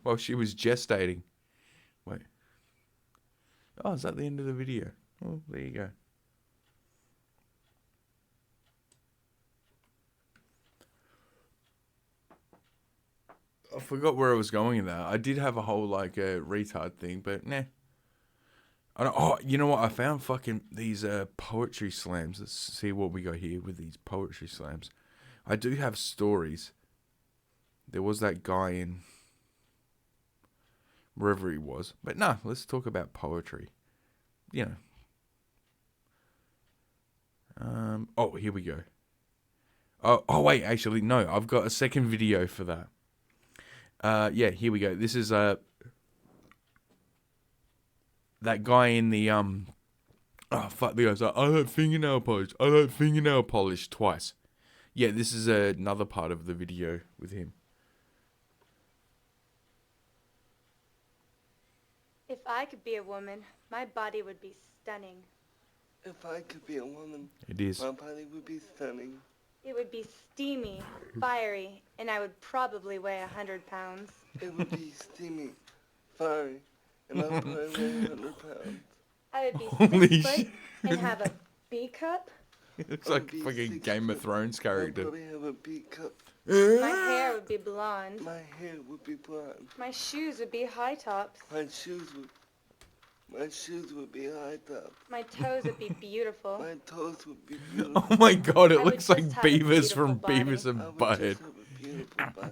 While she was gestating. Wait. Oh, is that the end of the video? Oh, there you go. I forgot where I was going with that. I did have a whole like retard thing, but nah. I don't, oh, you know what? I found fucking these poetry slams. Let's see what we got here with these poetry slams. I do have stories. There was that guy in wherever he was, but nah. Let's talk about poetry. You know. Oh, here we go. Oh wait, actually no. I've got a second video for that. Yeah, here we go. This is that guy in the oh fuck, the guy's like, I like fingernail polish. I like fingernail polish twice. Yeah, this is another part of the video with him. If I could be a woman, my body would be stunning. If I could be a woman, It is. my body would be stunning. It would be steamy, fiery, and I would probably weigh 100 pounds. It would be steamy, fiery, and I'd probably weigh 100 pounds. I would be Holy 6 foot shit. and have a B cup. It looks like a fucking Game of Thrones I'd character. probably have a B cup. My hair would be blonde. My hair would be blonde. My shoes would be high tops. My shoes would be high top. My toes would be beautiful. My toes would be beautiful. Oh my god, it I would looks like just have a Beavis from beautiful body. Beavis and Butthead.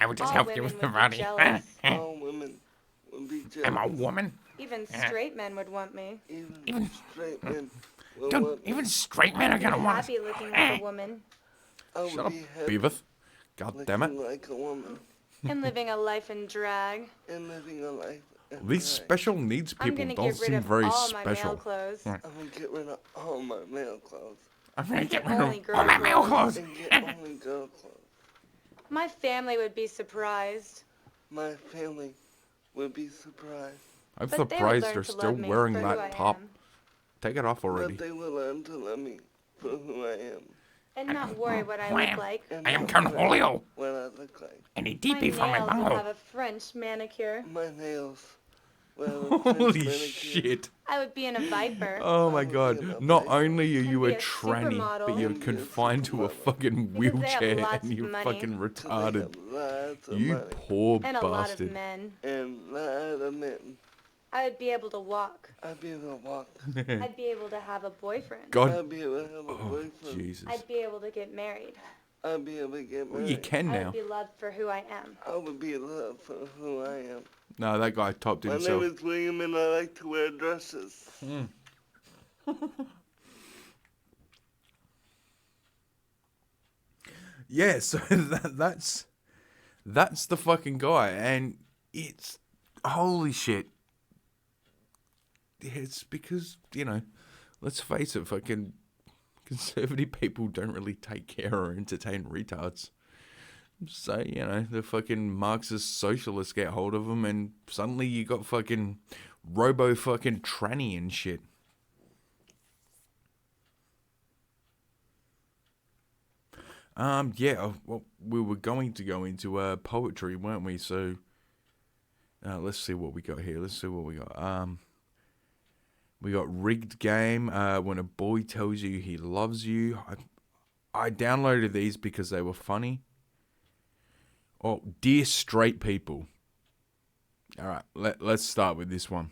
I would just All have a beautiful women body. would be jealous. All women would be jealous. I'm a woman. Even straight men would want me. Even straight men would Don't- want me. even straight men are gonna want us. Happy looking like a woman I would Shut up, be happy Beavis. God damn it. looking like a woman. and living a life in drag. And living a life. These special needs I'm people gonna don't get rid seem of very all my male special. clothes. Right. I'm gonna get rid of all my male clothes. I'm gonna get rid Only of girl all my male clothes. clothes. And get only girl clothes. My family would be surprised. My family would be surprised. I'm But they would surprised learn they're to still love me wearing for who I that top. am. Take it off already. But they will learn to love me for who I am. And not worry what I look like. And I am not Count worry Julio. What I look like. And he My DP from my nails would have bunghole. a French manicure. My nails. Well, Holy shit. I would be in a Viper. Oh my god. Not only are you be a a tranny, supermodel. but you're confined to a fucking Because they have wheelchair lots and of you're money. fucking retarded. Lots of You money. poor And a lot of bastard. men. And lot of men. I would be able to walk. I'd be able to walk. I'd be able to have a boyfriend. God. I'd be able to have a Oh, boyfriend. Jesus. I'd be able to get married. I'd be able to get Well, married. you can I now. would be loved for who I am. I would be loved for who I am. No, that guy topped My himself. name is William and I like to wear dresses. Yeah, so that's the fucking guy, and it's holy shit. It's because, you know, let's face it, fucking conservative people don't really take care or entertain retards. So, you know, the fucking Marxist socialists get hold of them, and suddenly you got fucking robo fucking tranny and shit. Yeah, well, we were going to go into poetry, weren't we? So, let's see what we got here. We got rigged game. When a boy tells you he loves you. I downloaded these because they were funny. Oh, dear straight people. All right, let's start with this one.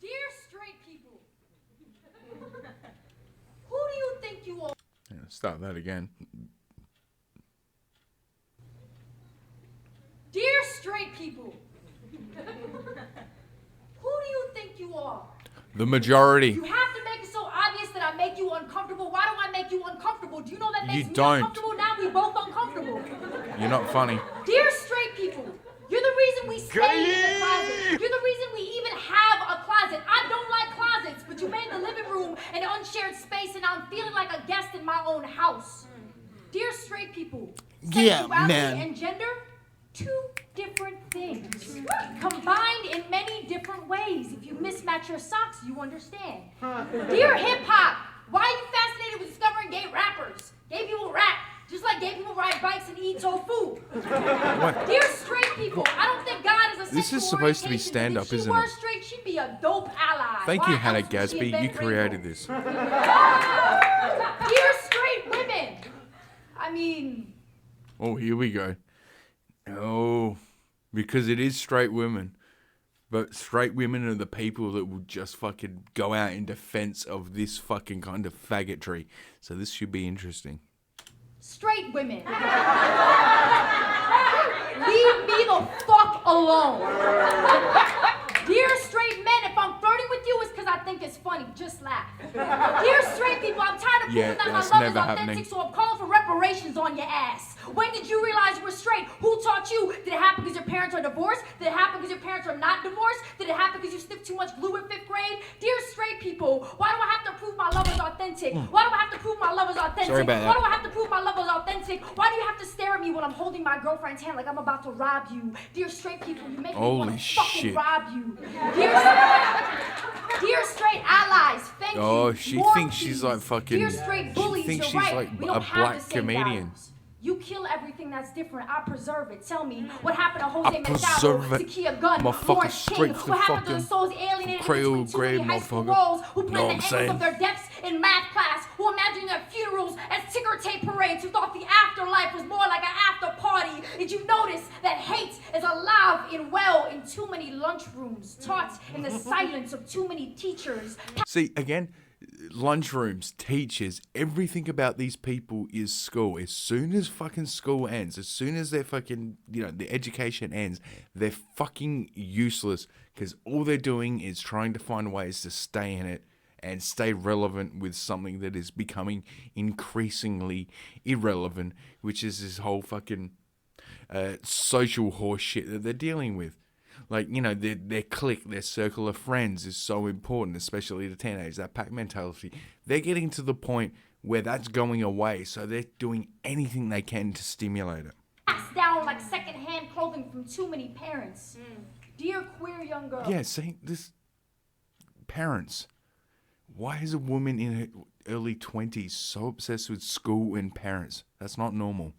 Dear straight people, who do you think you are? Yeah, start that again. Dear straight people, who do you think you are? The majority. You have to make it so obvious that I make you uncomfortable. Why do I make you uncomfortable? Do you know that makes You me don't. uncomfortable? Now we both uncomfortable. You're not funny. Dear straight people, you're the reason we stay in the closet. You're the reason we even have a closet. I don't like closets, but you made the living room an unshared space, and I'm feeling like a guest in my own house. Dear straight people, Yeah, sexuality man. and gender, two different things, combined in many different ways. If you mismatch your socks, you understand. Dear hip hop, why are you fascinated with discovering gay rappers? Gay people rap, just like gay people ride bikes and eat tofu. Dear straight people, I don't think God is a This is supposed to be orientation, stand but up, if she isn't were it? straight, she'd be a dope ally. Thank Why you, Hannah else would she Gadsby. You invent created rainbows? this. Dear straight women, I mean, Oh, here we go. Oh, because it is straight women. But straight women are the people that will just fucking go out in defense of this fucking kind of faggotry. So this should be interesting. straight women. Leave me the fuck alone. Dear straight men, if I'm flirting with you, it's because I think it's funny. Just laugh. Dear straight people, I'm tired of Yeah, proving that my that's love is never authentic, happening. so I'm calling for reparations on your ass. When did you realize you were straight? Who taught you? Did it happen because your parents are divorced? Did it happen because your parents are not divorced? Did it happen because you sniffed too much glue in 5th grade? Dear straight people, why do I have to prove my love is authentic? Why do I have to prove my love is authentic? Sorry about Why that. do I have to prove my love is authentic? Why do you have to stare at me when I'm holding my girlfriend's hand like I'm about to rob you? Dear straight people, you make me want Holy to fucking shit. rob you. Dear straight allies, thank you. Oh, she More thinks she's please. like fucking. Dear straight bullies, She thinks you're she's right. like We don't a have black the same comedian. values. You kill everything that's different. I preserve it. Tell me what happened to Jose I preserve Machado, it. Zakia Gunn, Motherfucker, Lawrence straight King? to the What happened to the fucking souls alienated cradle between too many grave, high school motherfucker. walls? Who Know planned what the I'm angles saying? of their depths in math class? Who imagined their funerals as ticker tape parades? Who thought the afterlife was more like an after party? Did you notice that hate is alive and well in too many lunchrooms, taught in the silence of too many teachers? See, again, lunchrooms, teachers, everything about these people is school. As soon as fucking school ends, as soon as their fucking, the education ends, they're fucking useless because all they're doing is trying to find ways to stay in it and stay relevant with something that is becoming increasingly irrelevant, which is this whole fucking social horse shit that they're dealing with. Like, their clique, their circle of friends is so important, especially the teenagers, that pack mentality. They're getting to the point where that's going away, so they're doing anything they can to stimulate it. Passed down like secondhand clothing from too many parents. Dear queer young girl. Yeah, see, this... Parents. Why is a woman in her early 20s so obsessed with school and parents? That's not normal.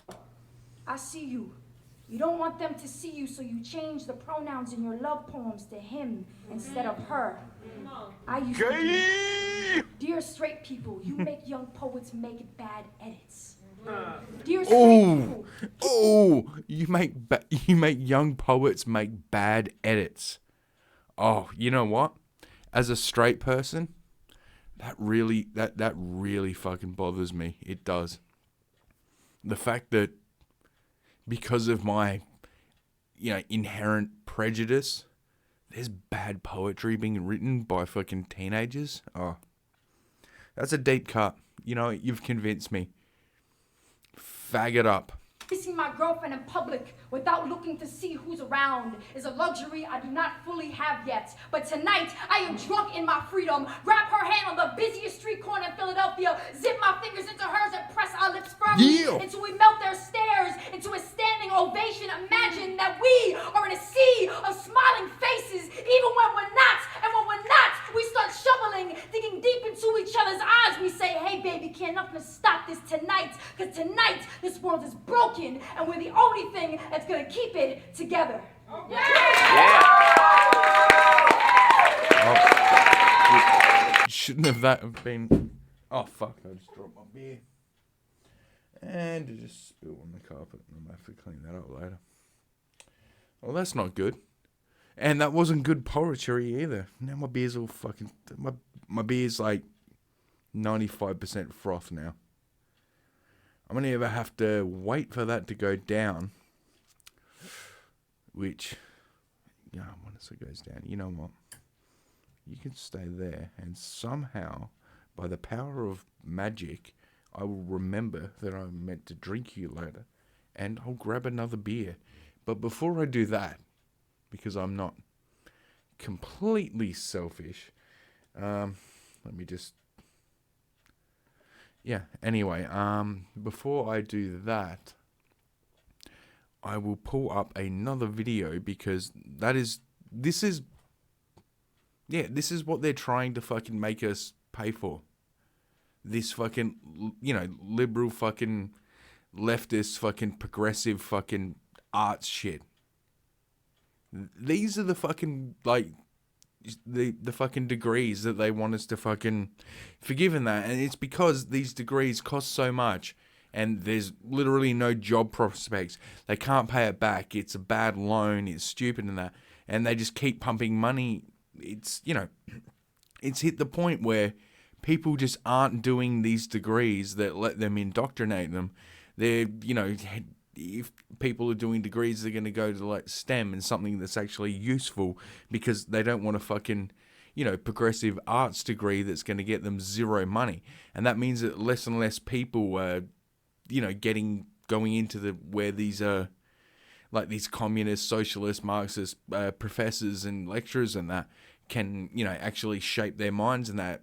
I see you. You don't want them to see you, so you change the pronouns in your love poems to him instead of her. I used to do that. Dear straight people, you make young poets make bad edits. Dear straight people, you make young poets make bad edits. Oh, you know what? As a straight person, that really fucking bothers me. It does. The fact that because of my, inherent prejudice, there's bad poetry being written by fucking teenagers. Oh, that's a deep cut. You've convinced me. Fag it up. kissing my girlfriend in public without looking to see who's around is a luxury I do not fully have yet. But tonight, I am drunk in my freedom. Grab her hand on the busiest street corner in Philadelphia, zip my fingers into hers and press our lips firmly until we melt their stares into a standing ovation. Imagine that we are in a sea of smiling faces, even when we're not. And when we're not, we start shoveling, digging deep into each other's eyes. We say, hey baby, can't nothing stop this tonight, because tonight this world is broken and we're the only thing that's gonna keep it together. Shouldn't have that have been... Oh, fuck, I just dropped my beer. And it just spilled on the carpet. I'm going to have to clean that up later. Well, that's not good. And that wasn't good poetry either. Now my beer's all fucking... My beer's like 95% froth now. I'm going to either have to wait for that to go down. Which... Yeah, once it goes down, you know what? You can stay there, and somehow, by the power of magic, I will remember that I'm meant to drink you later, and I'll grab another beer. But before I do that, because I'm not completely selfish, let me just... Yeah, anyway, before I do that, I will pull up another video because this is what they're trying to fucking make us pay for. This fucking, liberal fucking leftist fucking progressive fucking arts shit. These are the fucking, the fucking degrees that they want us to fucking forgive in that. And it's because these degrees cost so much. And there's literally no job prospects. They can't pay it back. It's a bad loan. It's stupid and that. And they just keep pumping money. It's, it's hit the point where people just aren't doing these degrees that let them indoctrinate them. They're, if people are doing degrees, they're going to go to STEM and something that's actually useful because they don't want a fucking, progressive arts degree that's going to get them zero money. And that means that less and less people are, getting going into where these like these communist, socialist, Marxist professors and lecturers and that can, actually shape their minds, and that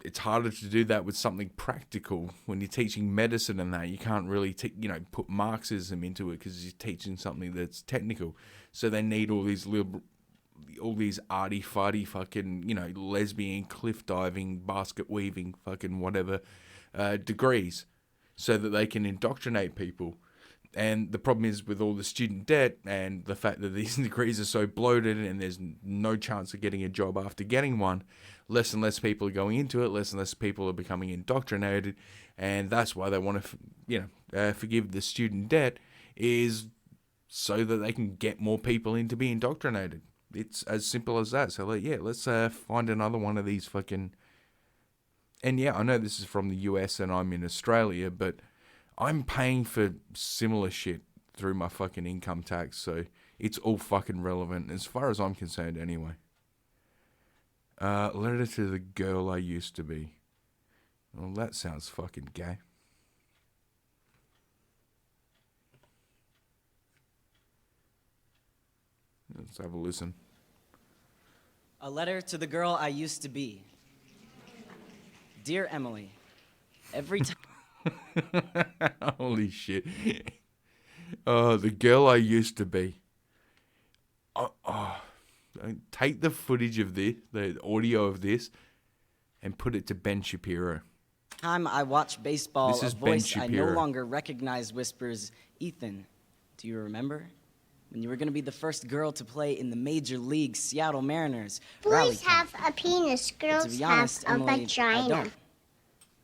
it's harder to do that with something practical. When you're teaching medicine and that, you can't really put Marxism into it because you're teaching something that's technical. So they need all these arty-farty fucking, lesbian, cliff diving, basket weaving, fucking whatever degrees, so that they can indoctrinate people. And the problem is, with all the student debt and the fact that these degrees are so bloated and there's no chance of getting a job after getting one, less and less people are going into it, less and less people are becoming indoctrinated, and that's why they want to, forgive the student debt, is so that they can get more people in to be indoctrinated. It's as simple as that. So, let's find another one of these fucking... And yeah, I know this is from the US and I'm in Australia, but I'm paying for similar shit through my fucking income tax, so it's all fucking relevant as far as I'm concerned anyway. Letter to the girl I used to be. Well, that sounds fucking gay. Let's have a listen. A letter to the girl I used to be. Dear Emily, every time... Holy shit. The girl I used to be. Take the footage of this, the audio of this, and put it to Ben Shapiro. Time I watch baseball, This is a Ben voice I no Shapiro. longer recognize whispers, Ethan, do you remember? When you were going to be the first girl to play in the Major League Seattle Mariners. Boys have a penis, But girls to be honest, have a Emily, I vagina. don't.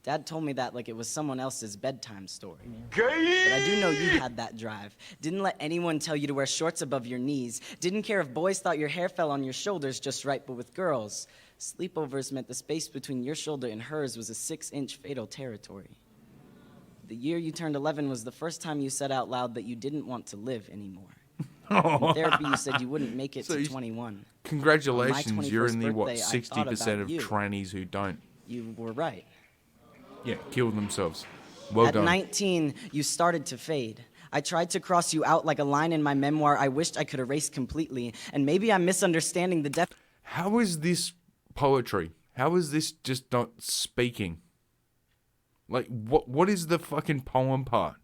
Dad told me that like it was someone else's bedtime story. But I do know you had that drive. Didn't let anyone tell you to wear shorts above your knees. Didn't care if boys thought your hair fell on your shoulders just right, but with girls, sleepovers meant the space between your shoulder and hers was a 6-inch fatal territory. The year you turned 11 was the first time you said out loud that you didn't want to live anymore. In therapy, you said you wouldn't make it to 21. Congratulations, you're in the, On my 21st 60% birthday, of I thought about trannies who don't. You were right. Yeah, kill themselves. Well At done. 19, you started to fade. I tried to cross you out like a line in my memoir I wished I could erase completely, and maybe I'm misunderstanding the depth. How is this poetry? How is this just not speaking? Like, what is the fucking poem part?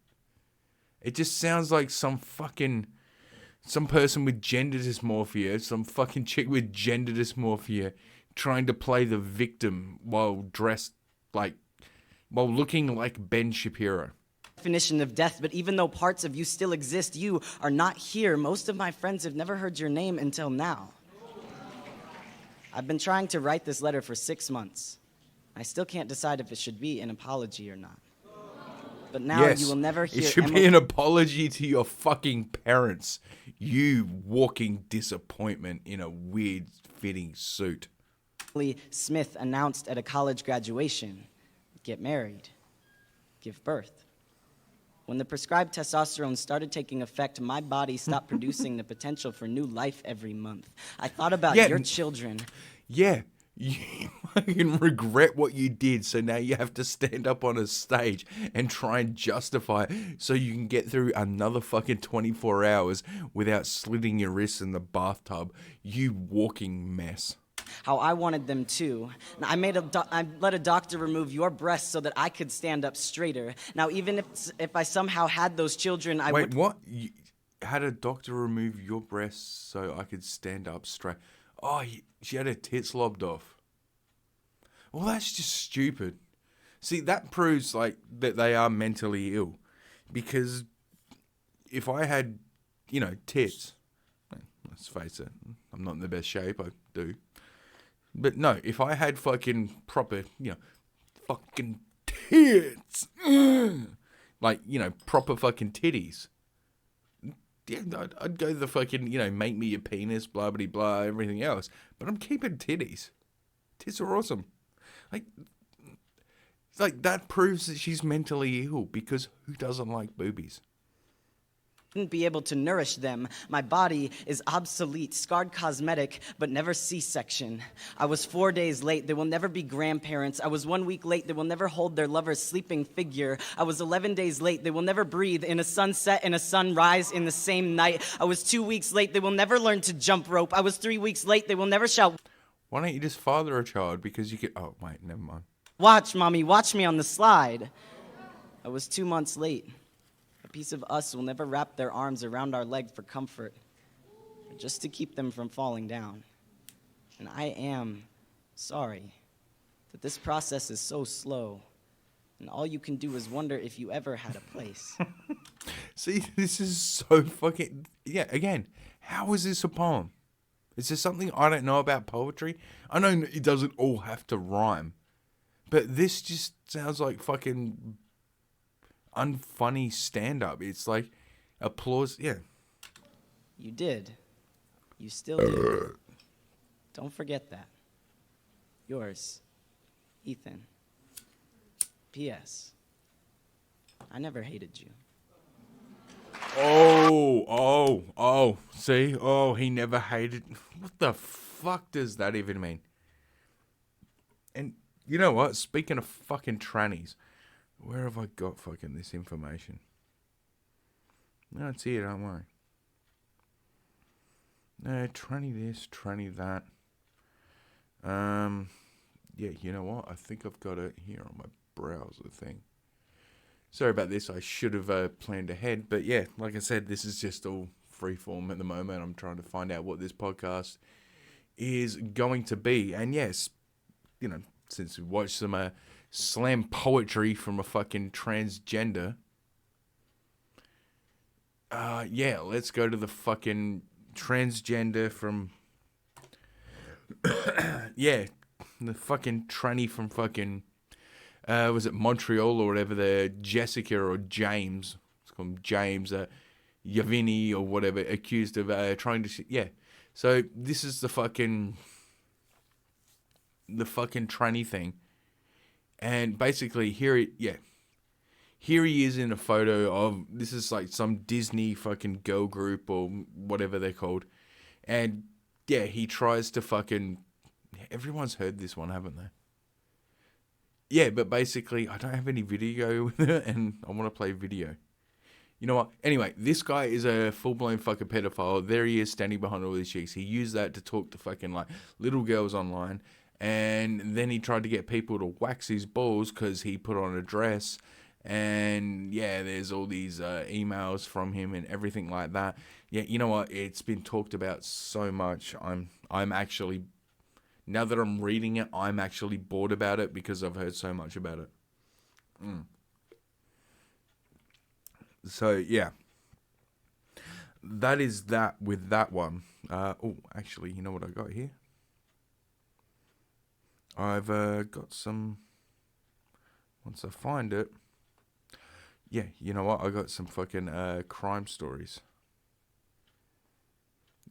It just sounds like some person with gender dysmorphia, some fucking chick with gender dysmorphia trying to play the victim while looking like Ben Shapiro. Definition of death, but even though parts of you still exist, you are not here. Most of my friends have never heard your name until now. I've been trying to write this letter for 6 months. I still can't decide if it should be an apology or not. But now Yes, you will never hear it should be an apology to your fucking parents. You walking disappointment in a weird fitting suit. Emily Smith announced at a college graduation, get married, give birth. When the prescribed testosterone started taking effect, my body stopped producing the potential for new life every month. I thought about your children. Yeah, you fucking regret what you did, so now you have to stand up on a stage and try and justify it so you can get through another fucking 24 hours without slitting your wrists in the bathtub. You walking mess. How I wanted them to. I let a doctor remove your breasts so that I could stand up straighter. Now, even if I somehow had those children, I would... Wait, what? You had a doctor remove your breasts so I could stand up straight? Oh, she had her tits lobbed off. Well, that's just stupid. See, that proves that they are mentally ill. Because if I had, tits, let's face it, I'm not in the best shape, I do. But no, if I had fucking proper, fucking tits, proper fucking titties, yeah, I'd go the fucking, make me a penis, blah, blah, blah, everything else. But I'm keeping titties. Tits are awesome. That proves that she's mentally ill, because who doesn't like boobies? Wouldn't be able to nourish them. My body is obsolete, scarred cosmetic, but never C-section. I was 4 days late. They will never be grandparents. I was 1 week late. They will never hold their lover's sleeping figure. I was 11 days late. They will never breathe in a sunset and a sunrise in the same night. I was 2 weeks late. They will never learn to jump rope. I was 3 weeks late. They will never shout. Why don't you just father a child? Because you could. Oh, wait, never mind. Watch, Mommy, watch me on the slide. I was 2 months late. A piece of us will never wrap their arms around our leg for comfort, but just to keep them from falling down. And I am sorry that this process is so slow, and all you can do is wonder if you ever had a place. See, this is so fucking... Yeah, again, how is this a poem? Is there something I don't know about poetry? I know it doesn't all have to rhyme, but this just sounds like fucking unfunny stand-up. It's like applause. Yeah. You did. You still do. Don't forget that. Yours, Ethan. P.S. I never hated you. Oh, see? Oh, he never hated... What the fuck does that even mean? And you know what? Speaking of fucking trannies, where have I got fucking this information? No, it's here, don't worry. No, tranny this, tranny that. Yeah, you know what? I think I've got it here on my browser thing. Sorry about this. I should have planned ahead. But yeah, like I said, this is just all freeform at the moment. I'm trying to find out what this podcast is going to be. And yes, you know, since we watched some slam poetry from a fucking transgender, yeah, let's go to the fucking transgender from... yeah, the fucking tranny from fucking... was it Montreal or whatever, the Jessica or James, let's call him James, Yavini or whatever, accused of trying to... Yeah, so this is the fucking tranny thing. And basically here he is in a photo of... This is like some Disney fucking girl group or whatever they're called. And yeah, he tries to fucking... Everyone's heard this one, haven't they? Yeah, but basically, I don't have any video with it, and I want to play video. You know what? Anyway, this guy is a full-blown fucking pedophile. There he is, standing behind all these chicks. He used that to talk to fucking, like, little girls online. And then he tried to get people to wax his balls because he put on a dress. And, yeah, there's all these emails from him and everything like that. Yeah, you know what? It's been talked about so much. I'm actually... Now that I'm reading it, I'm actually bored about it because I've heard so much about it. So, yeah. That is that with that one. Oh, actually, you know what I got here? I've got some... Once I find it... Yeah, you know what? I got some fucking crime stories.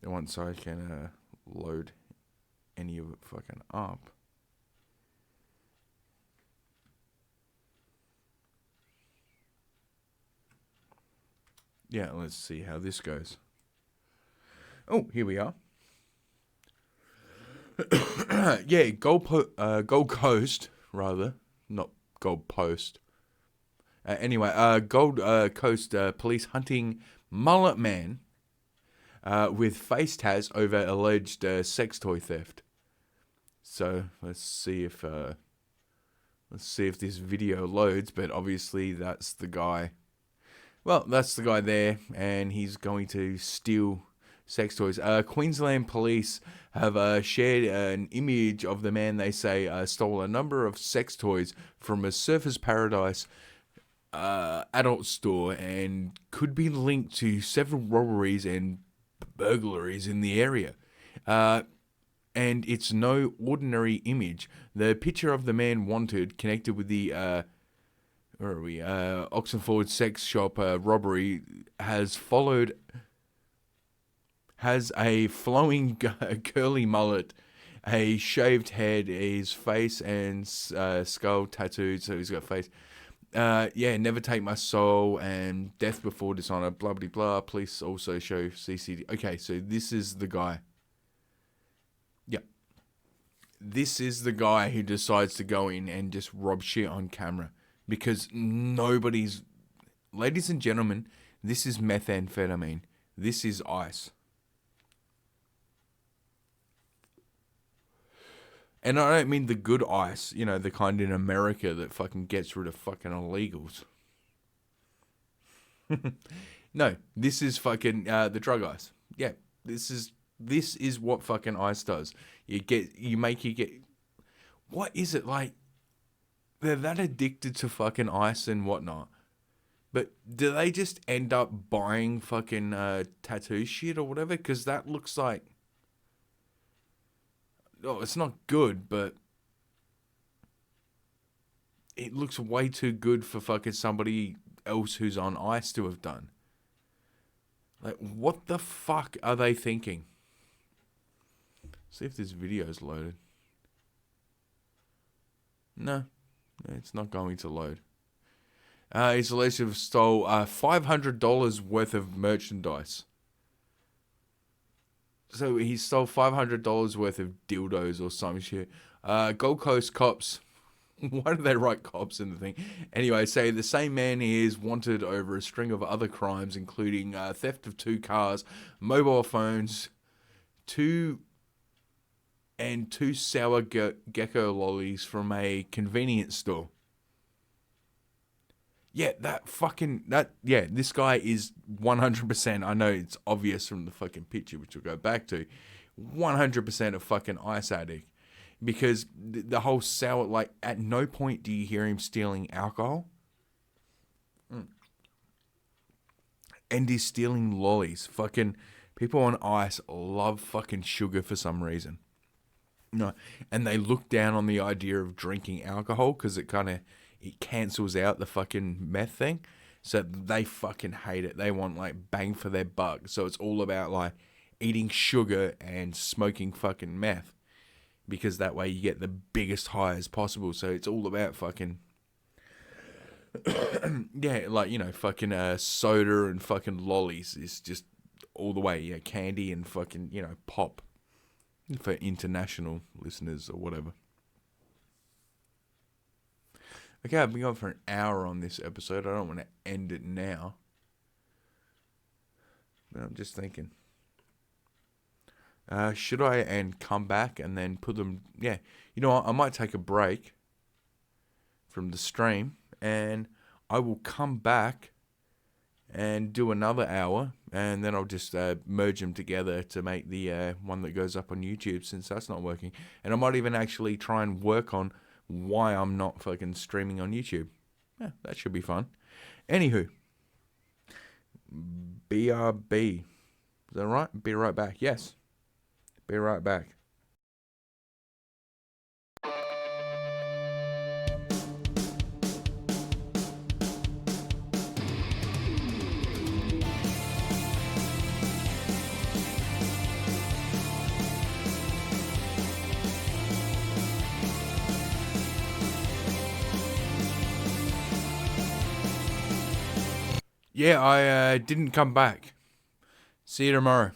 Once I can load... any of it fucking up. Yeah, let's see how this goes. Oh, here we are. Yeah, Gold Coast, rather, not Gold Post. Anyway, Gold Coast police hunting mullet man with face tats over alleged sex toy theft. So let's see if this video loads. But obviously that's the guy. Well, that's the guy there, and he's going to steal sex toys. Queensland police have shared an image of the man they say stole a number of sex toys from a Surfers Paradise adult store and could be linked to several robberies and burglaries in the area. And it's no ordinary image. The picture of the man wanted connected with the Oxenford sex shop robbery has a flowing curly mullet, a shaved head, his face and skull tattooed, so he's got face. never take my soul and death before dishonor, blah, blah, blah. Police also show CCD. Okay, so this is the guy. Yep. This is the guy who decides to go in and just rob shit on camera. Because nobody's... Ladies and gentlemen, this is methamphetamine. This is ice. And I don't mean the good ice, you know, the kind in America that fucking gets rid of fucking illegals. No, this is fucking the drug ice. Yeah, this is what fucking ice does. You make you get... What is it like? They're that addicted to fucking ice and whatnot. But do they just end up buying fucking tattoo shit or whatever? Because that looks like... Oh, it's not good, but... It looks way too good for fucking somebody else who's on ice to have done. Like, what the fuck are they thinking? See if this video's loaded. No, it's not going to load. He's alleged to have stole $500 worth of merchandise. So he stole $500 worth of dildos or some shit. Gold Coast cops. Why do they write cops in the thing? Anyway, say the same man is wanted over a string of other crimes, including theft of 2 cars, mobile phones, 2 sour gecko lollies from a convenience store. Yeah, this guy is 100%, I know it's obvious from the fucking picture, which we'll go back to, 100% a fucking ice addict. Because the whole sour, like, at no point do you hear him stealing alcohol. And he's stealing lollies. Fucking people on ice love fucking sugar for some reason. No, and they look down on the idea of drinking alcohol because it cancels out the fucking meth thing. So they fucking hate it. They want, like, bang for their buck. So it's all about, like, eating sugar and smoking fucking meth. Because that way you get the biggest high as possible. So it's all about fucking... yeah, like, you know, fucking soda and fucking lollies is just all the way. Yeah, candy and fucking, you know, pop. For international listeners or whatever. Okay, I've been going for an hour on this episode. I don't want to end it now. But I'm just thinking. Should I come back and then put them... Yeah, you know what? I might take a break from the stream. And I will come back and do another hour. And then I'll just merge them together to make the one that goes up on YouTube, since that's not working. And I might even actually try and work on why I'm not fucking streaming on YouTube. Yeah, that should be fun. Anywho. BRB. Is that right? Be right back. Yes. Be right back. Yeah, I didn't come back. See you tomorrow.